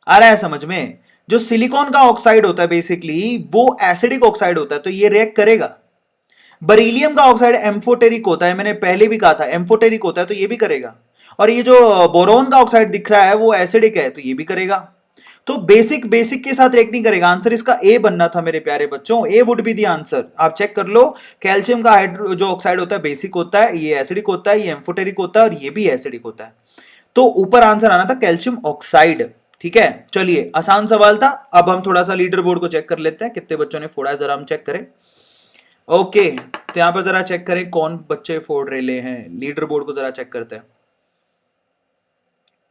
A: आ रहा है समझ में? जो सिलिकॉन का ऑक्साइड होता है बेसिकली वो एसिडिक ऑक्साइड होता है, तो ये रिएक्ट करेगा। बरीलियम का ऑक्साइड एम्फोटेरिक होता है, मैंने पहले भी कहा था एम्फोटेरिक होता है, तो ये भी करेगा। और ये जो बोरोन का ऑक्साइड दिख रहा है वो एसिडिक है, तो ये भी करेगा। तो बेसिक के साथ रिएक्ट नहीं करेगा। आंसर इसका ए बनना था मेरे प्यारे बच्चों, ए वुड बी द आंसर। आप चेक कर लो, कैल्शियम का जो ऑक्साइड होता है बेसिक होता है, ये एसिडिक होता है, ये एम्फोटेरिक होता है, और ये भी एसिडिक होता है। तो ऊपर आंसर आना था कैल्शियम ऑक्साइड। ठीक है, चलिए, आसान सवाल था। अब हम थोड़ा सा लीडर बोर्ड को चेक कर लेते हैं, कितने बच्चों ने फोड़ा है जरा हम चेक करें। ओके, तो यहां पर जरा चेक करें कौन बच्चे फोड़ रहे हैं, लीडर बोर्ड को जरा चेक करते हैं।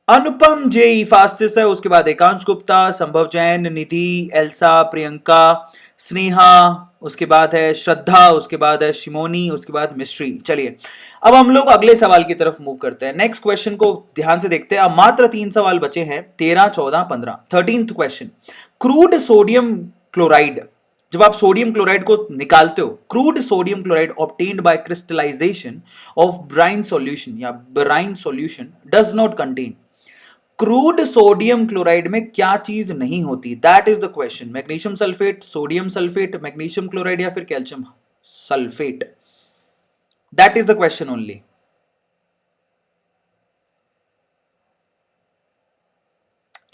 A: अनुपम जेई फास्टेस्ट है, उसके बाद एकांश गुप्ता, संभव जैन, निधि, एल्सा, प्रियंका, स्नेहा, उसके बाद है श्रद्धा, उसके बाद है शिमोनी, उसके बाद मिश्री। चलिए, अब हम लोग अगले सवाल की तरफ मूव करते हैं। नेक्स्ट क्वेश्चन को ध्यान से देखते हैं। अब मात्र 3 सवाल बचे हैं, 13, 14, 15। 13th question, crude sodium chloride, जब आप सोडियम क्लोराइड को निकालते हो, crude sodium chloride obtained by crystallization of brine solution या brine solution does not contain. Crude sodium chloride में क्या चीज नहीं होती, that is the question. Magnesium sulphate, sodium sulphate, magnesium chloride या फिर calcium sulphate, that is the question only.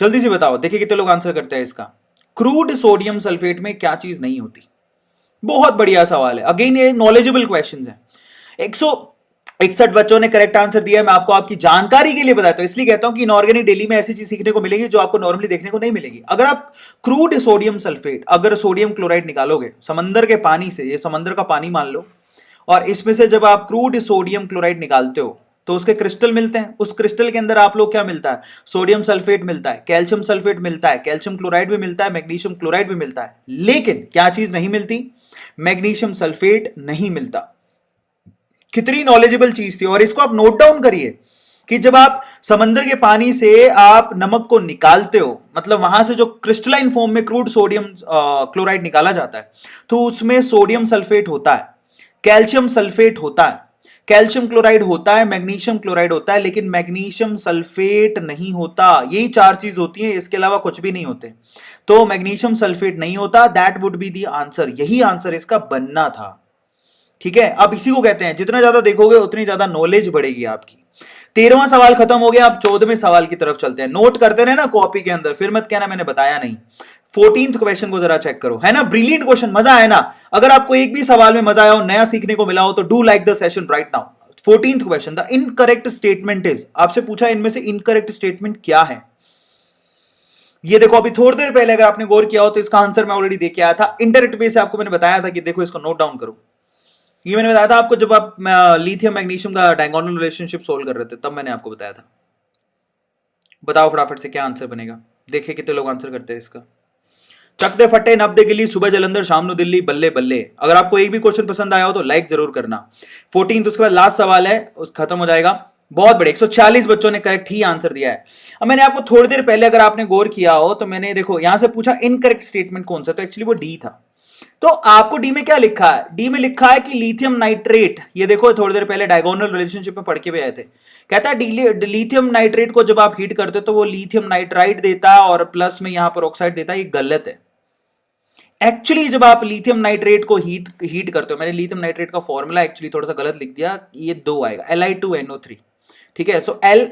A: जल्दी से बताओ, देखिए कितने लोग आंसर करते हैं इसका। क्रूड सोडियम सल्फेट में क्या चीज नहीं होती? बहुत बढ़िया सवाल है, अगेन ये नॉलेजेबल क्वेश्चंस हैं। 161 बच्चों ने करेक्ट आंसर दिया है। मैं आपको आपकी जानकारी के लिए बताता हूं, इसलिए कहता हूं कि इनऑर्गेनिक डेली में ऐसी चीज सीखने को मिलेगी जो आपको नॉर्मली देखने को नहीं मिलेगी। अगर आप क्रूड सोडियम सल्फेट, अगर सोडियम क्लोराइड निकालोगे समंदर के पानी से, ये समंदर का पानी मान लो, और इसमें से जब आप क्रूड सोडियम क्लोराइड निकालते हो तो उसके क्रिस्टल मिलते हैं। उस क्रिस्टल के अंदर आप लोग क्या मिलता है? सोडियम सल्फेट मिलता है, कैल्शियम सल्फेट मिलता है, कैल्शियम क्लोराइड भी मिलता है, मैग्नीशियम क्लोराइड भी मिलता है। लेकिन क्या चीज नहीं मिलती? मैग्नीशियम सल्फेट नहीं मिलता। कितनी नॉलेजेबल चीज थी। और इसको आप नोट डाउन करिए कि जब आप समंदर के पानी से आप नमक को निकालते हो, मतलब वहां से जो क्रिस्टलाइन फॉर्म में क्रूड सोडियम क्लोराइड निकाला जाता है, तो उसमें सोडियम सल्फेट होता है, कैल्शियम सल्फेट होता है, कैल्शियम क्लोराइड होता है, मैग्नीशियम क्लोराइड होता है, लेकिन मैग्नीशियम सल्फेट नहीं होता। यही चार चीज होती है, इसके अलावा कुछ भी नहीं होते। तो मैग्नीशियम सल्फेट नहीं होता, that would be the answer. यही आंसर इसका बनना था। ठीक है, अब इसी को कहते हैं जितना ज्यादा देखोगे उतनी ज्यादा नॉलेज बढ़ेगी आपकी। 13वां सवाल खत्म हो गया, अब 14वें सवाल की तरफ चलते हैं। नोट करते रहे ना कॉपी के अंदर, फिर मत कहना मैंने बताया नहीं। 14th क्वेश्चन को जरा चेक करो, है ना ब्रिलियंट क्वेश्चन, मजा आया ना? अगर आपको एक भी सवाल में मजा आया हो, नया सीखने को मिला हो, तो do like the session right now. 14th question, the incorrect statement is, आपसे पूछा इनमें से इनकरेक्ट स्टेटमेंट क्या है। ये देखो, अभी थोड़ी देर पहले अगर आपने गौर किया हो तो इसका आंसर मैं ऑलरेडी दे के आया था। इनडायरेक्ट वे से आपको मैंने बताया था कि देखो इसको नोट डाउन करो। ये मैंने बताया था आपको जब आप लिथियम मैग्नीशियम का डायगोनल रिलेशनशिप सोल्व कर रहे थे, तब मैंने आपको बताया था। बताओ फटाफट से क्या आंसर बनेगा, देखिए कितने लोग आंसर करते हैं इसका। चक दे फटे नब दे गिली, सुबह जलंधर शाम नु दिल्ली, बल्ले बल्ले। अगर आपको एक भी क्वेश्चन पसंद आया हो तो लाइक जरूर करना। 14th, उसके बाद लास्ट सवाल है, उस खत्म हो जाएगा। बहुत बड़े 146 बच्चों ने करेक्ट ही आंसर दिया है। अब मैंने आपको थोड़ी देर पहले अगर आपने गौर किया हो तो मैंने देखो यहां से पूछा इनकरेक्ट स्टेटमेंट कौन सा, तो एक्चुअली वो डी था। तो आपको डी में क्या लिखा है? डी में लिखा है कि लिथियम नाइट्रेट, ये देखो थोड़ी देर पहले डायगोनल रिलेशनशिप में पढ़ के भी आए थे। कहता है लिथियम नाइट्रेट को जब आप हीट करते हो तो वो लिथियम नाइट्राइट देता है और प्लस में यहां पर ऑक्साइड देता है। ये गलत है। एक्चुअली जब आप लिथियम नाइट्रेट को हीट करते हो, मैंने लिथियम नाइट्रेट का फॉर्मूला एक्चुअली थोड़ा सा गलत लिख दिया, ये 2 आएगा Li2NO3। ठीक है, सो L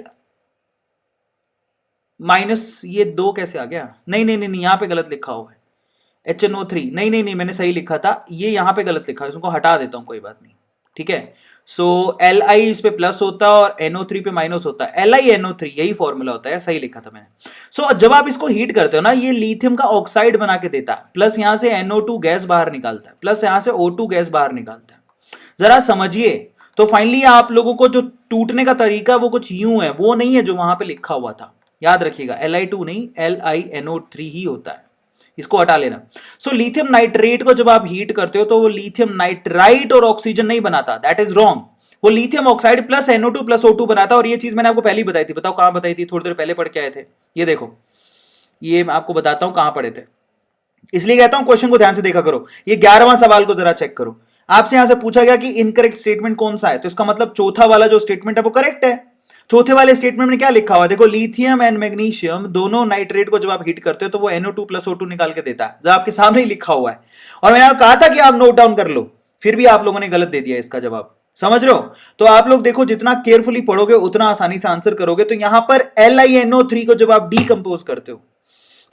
A: माइनस ये 2 कैसे आ गया? नहीं नहीं नहीं, यहां पे गलत लिखा हुआ है HNO3। नहीं नहीं नहीं, मैंने सही लिखा था, ये यहां पे गलत लिखा है, इसको हटा देता हूं, कोई बात नहीं। ठीक है, सो Li इस पे प्लस होता है और NO3 पे माइनस होता है, LiNO3 यही फॉर्मूला होता है, सही लिखा था मैंने। सो जब आप इसको हीट करते हो ना, ये लिथियम का ऑक्साइड बना के देता है, प्लस यहां से NO2 गैस बाहर निकालता है, प्लस यहां से O2 गैस बाहर निकालता है। जरा समझिए। तो फाइनली आप लोगों को जो टूटने का तरीका वो कुछ यूं है, वो नहीं है जो वहां पे लिखा हुआ था। याद रखिएगा, Li2 नहीं LiNO3 ही होता है, इसको हटा लेना। सो लिथियम नाइट्रेट को जब आप हीट करते हो तो वो लिथियम नाइट्राइट और ऑक्सीजन नहीं बनाता, दैट इज रॉन्ग। वो lithium oxide plus NO2 plus O2 बनाता है। और ये चीज मैंने आपको पहले ही बताई थी, बताओ कहां बताई थी? थोड़ी देर पहले पढ़ के आए थे। ये देखो, ये मैं आपको बताता हूं कहां पढ़े थे, इसलिए कहता हूं क्वेश्चन को ध्यान से देखा करो। ये 11वां सवाल को जरा चेक करो। आपसे यहां से पूछा गया कि इनकरेक्ट स्टेटमेंट कौन सा है, तो इसका मतलब चौथा वाला जो स्टेटमेंट है वो करेक्ट है। चौथे वाले स्टेटमेंट में क्या लिखा हुआ है? देखो, लिथियम एंड मैग्नीशियम दोनों नाइट्रेट को जब आप हीट करते हो तो वो NO2 प्लस O2 निकाल के देता है, जो आपके सामने ही लिखा हुआ है। और मैंने आपको कहा था कि आप नोट डाउन कर लो, फिर भी आप लोगों ने गलत दे दिया इसका जवाब। समझ रहे हो? तो आप लोग देखो, जितना केयरफुली पढ़ोगे उतना आसानी से आंसर करोगे। तो यहां पर LiNO3 को जब आप डीकंपोज करते हो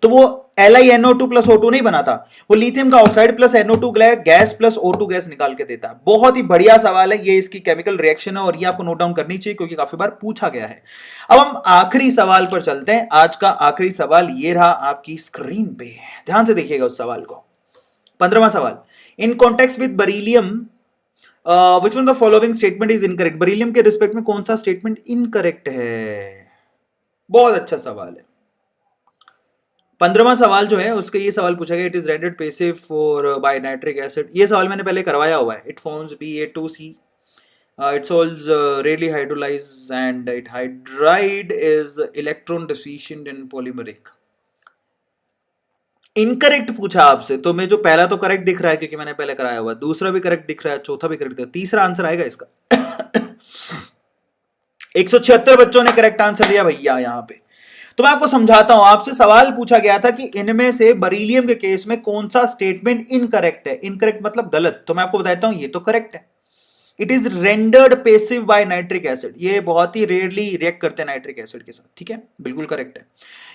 A: तो वो LiNO2 प्लस O2 नहीं बनाता, वो लिथियम का oxide plus NO2 gas plus O2 gas निकाल के देता है। बहुत ही बढ़िया सवाल है ये, इसकी केमिकल रिएक्शन है और ये आपको नोट डाउन करनी चाहिए क्योंकि काफी बार पूछा गया है। अब हम आखिरी सवाल पर चलते हैं। आज का आखिरी सवाल ये रहा आपकी स्क्रीन पे, ध्यान से देखिएगा उस सवाल को। 15वां सवाल, in context with beryllium which one of the following statement is incorrect. Beryllium के रिस्पेक्ट में कौन सा स्टेटमेंट इनकरेक्ट है? बहुत अच्छा सवाल है। 15वां सवाल जो है उसका ये सवाल पूछा गया, it is rendered passive for by nitric acid. ये सवाल मैंने पहले करवाया हुआ है। It forms BA2C, it solves rarely hydrolyse and it hydride is electron deficient in polymeric. Incorrect पूछा आपसे, तो मैं जो पहला तो करेक्ट दिख रहा है क्योंकि मैंने पहले कराया हुआ, दूसरा भी करेक्ट दिख रहा है, चौथा भी करेक्ट दिख रहा है, तीसरा आंसर आएगा इसका। 176 बच्चों ने करेक्ट आंसर दिया भैया यहां पे। तो मैं आपको समझाता हूं, आपसे सवाल पूछा गया था कि इनमें से बरीलियम के केस में कौन सा स्टेटमेंट इनकरेक्ट है। इनकरेक्ट मतलब गलत, तो मैं आपको बताता हूं ये तो करेक्ट है। It is rendered passive by nitric acid, ये बहुत ही रेयरली रिएक्ट करते हैं नाइट्रिक एसिड के साथ, ठीक है, बिल्कुल करेक्ट है।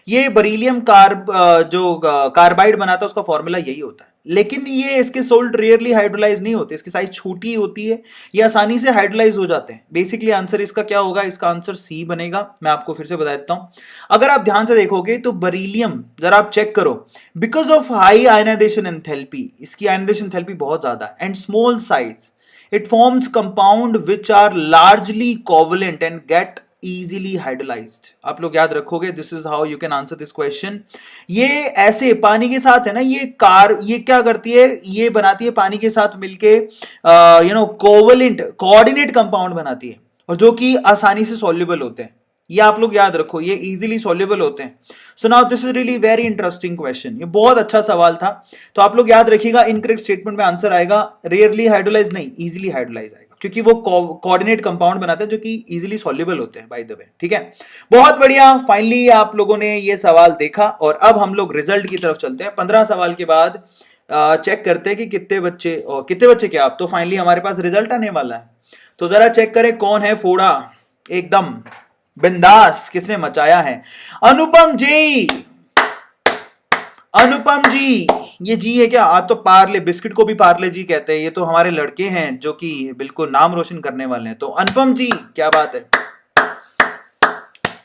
A: ये बरीलियम जो कार्बाइड बनाता है उसका फॉर्मूला यही होता है, लेकिन ये इसके सोल्ट रेयरली हाइड्रोलाइज नहीं होते, इसकी साइज छोटी होती है, ये आसानी से हाइड्रोलाइज हो जाते हैं। बेसिकली आंसर इसका क्या होगा, इसका आंसर सी बनेगा। मैं आपको फिर से बता देता हूं, अगर आप ध्यान से देखोगे तो बरीलियम जरा आप चेक करो, because of high ionisation enthalpy, इसकी आयनाइजेशन एंथैल्पी बहुत ज्यादा है, and small size, it forms compound which are largely covalent and get easily hydrolyzed। आप लोग याद रखोगे, this is how you can answer this question। ये ऐसे पानी के साथ है ना, ये क्या करती है, ये बनाती है पानी के साथ मिलके कोवलेंट कोऑर्डिनेट कंपाउंड बनाती है, और जो कि आसानी से सॉल्युबल होते हैं। ये आप लोग याद रखो, ये इजीली सॉल्युबल होते हैं। So now this is really very interesting question, ये बहुत अच्छा सवाल था। तो आप लोग याद रखिएगा, इनकरेक्ट स्टेटमेंट में आंसर आएगा रेयरली हाइड्रोलाइज नहीं, इजीली हाइड्रोलाइज आएगा, क्योंकि वो कोऑर्डिनेट कंपाउंड बनाते हैं जो कि इजीली सॉल्युबल होते हैं बाय द वे, ठीक है। बहुत बढ़िया, फाइनली आप लोगों ने ये सवाल देखा, और अब हम लोग रिजल्ट की तरफ चलते हैं। 15 सवाल के बाद चेक करते हैं कि कितने बच्चे क्या, आप तो फाइनली हमारे पास रिजल्ट आने वाला है। तो जरा चेक करें कौन है फोड़ा एकदम बिंदास, किसने मचाया है। अनुपम जी, अनुपम जी, ये जी है क्या? आप तो पार्ले बिस्किट को भी पार्ले जी कहते हैं, ये तो हमारे लड़के हैं जो कि बिल्कुल नाम रोशन करने वाले हैं। तो अनुपम जी, क्या बात है,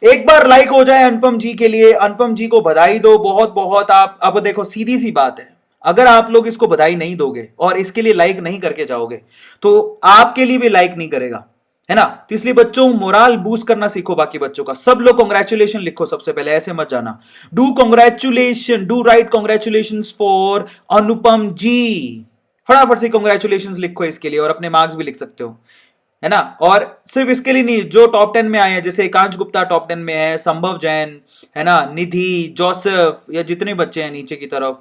A: एक बार लाइक हो जाए अनुपम जी के लिए, अनुपम जी को बधाई दो बहुत बहुत। आप अब देखो, सीधी सी बात है, अगर आप लोग इसको बधाई नहीं दोगे और इसके लिए लाइक नहीं करके जाओगे तो आपके लिए भी लाइक नहीं करेगा, है ना। तो इसलिए बच्चों, मोराल बूस्ट करना सीखो बाकी बच्चों का। सब लोग कांग्रेचुलेशन लिखो सबसे पहले, ऐसे मत जाना। Do congratulation, do write congratulation for Anupam ji. फटाफट से कांग्रेचुलेशन लिखो इसके लिए, और अपने मार्क्स भी लिख सकते हो, है ना। और सिर्फ इसके लिए नहीं, जो टॉप 10 में आए हैं, जैसे एकांश गुप्ता टॉप 10 में है, संभव जैन, है ना, निधि, जोसेफ, या जितने बच्चे हैं नीचे की तरफ,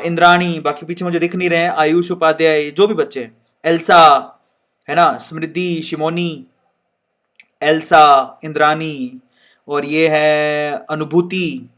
A: इंद्राणी, बाकी पीछे मुझे दिख नहीं रहे हैं, आयुष उपाध्याय, जो भी बच्चे हैं, एल्सा, है ना, स्मृति, शिमोनी, एल्सा, इंद्रानी, और ये है अनुभूति,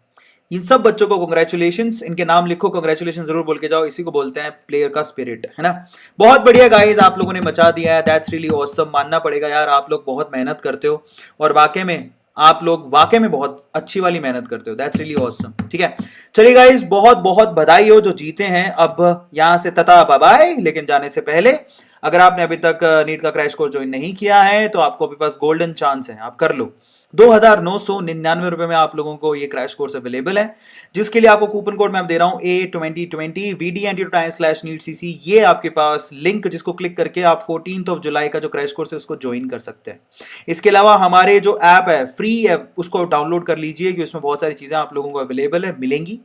A: इन सब बच्चों को कांग्रेचुलेशंस, इनके नाम लिखो, कांग्रेचुलेशन जरूर बोल के जाओ, इसी को बोलते हैं प्लेयर का स्पिरिट, है ना। बहुत बढ़िया गाइस, आप लोगों ने मचा दिया है, दैट्स रियली ऑसम, मानना पड़ेगा यार, आप लोग बहुत मेहनत करते हो, और वाकई में आप लोग वाकई में बहुत अच्छी वाली मेहनत करते हो, दैट्स रियली ऑसम, ठीक है। चलिए गाइस, बहुत बहुत बधाई हो जो जीते हैं। अब यहां से तथा बाय बाय, लेकिन जाने से पहले, अगर आपने अभी तक नीट का क्रैश कोर्स ज्वाइन नहीं किया है तो आपको अभी पास गोल्डन चांस है, आप कर लो। 2,999 रुपए में आप लोगों को ये क्रैश कोर्स अवेलेबल है, जिसके लिए आपको कूपन कोड मैं दे रहा हूं A2020 VDNT/NEET-CC। ये आपके पास लिंक, जिसको क्लिक करके आप 14 जुलाई का जो क्रैश कोर्स है उसको ज्वाइन कर सकते हैं। इसके अलावा हमारे जो ऐप है, फ्री ऐप, उसको डाउनलोड कर लीजिए, कि उसमें बहुत सारी चीजें आप लोगों को अवेलेबल है, मिलेंगी।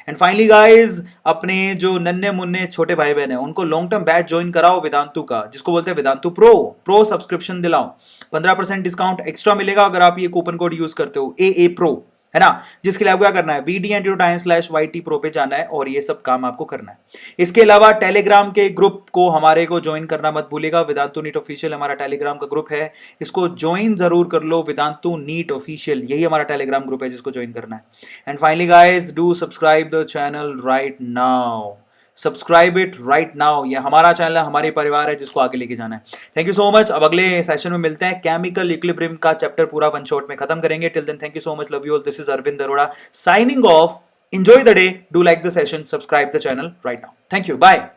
A: एंड फाइनली गाइज, अपने जो नन्हे मुन्ने छोटे भाई बहन है, उनको लॉन्ग टर्म बैच ज्वाइन कराओ वेदांतु का, जिसको बोलते हैं वेदांतु प्रो सब्सक्रिप्शन दिलाओ, 15% डिस्काउंट एक्स्ट्रा मिलेगा अगर आप ये कूपन कोड यूज करते हो, AA प्रो, है ना। जिसके लिए आपको क्या करना है, VDNT/YT प्रो पे जाना है, और ये सब काम आपको करना है। इसके अलावा टेलीग्राम के ग्रुप को हमारे को ज्वाइन करना मत भूलेगा, वेदांतु नीट ऑफिशियल हमारा टेलीग्राम का ग्रुप है, इसको ज्वाइन जरूर कर लो, वेदांतु नीट ऑफिशियल, यही हमारा टेलीग्राम ग्रुप है जिसको ज्वाइन करना है। And finally guys, do subscribe the channel right now, subscribe it right now. ये हमारा चैनल है, हमारे परिवार है, जिसको आगे लेके जाना है। Thank you so much. अब अगले सेशन में मिलते हैं, केमिकल इक्विलिब्रियम का चैप्टर पूरा वन शॉट में खत्म करेंगे। Till then, thank you so much, love you all, this is Arvind Arora signing off. Enjoy the day, do like the session, subscribe the channel right now. Thank you, bye.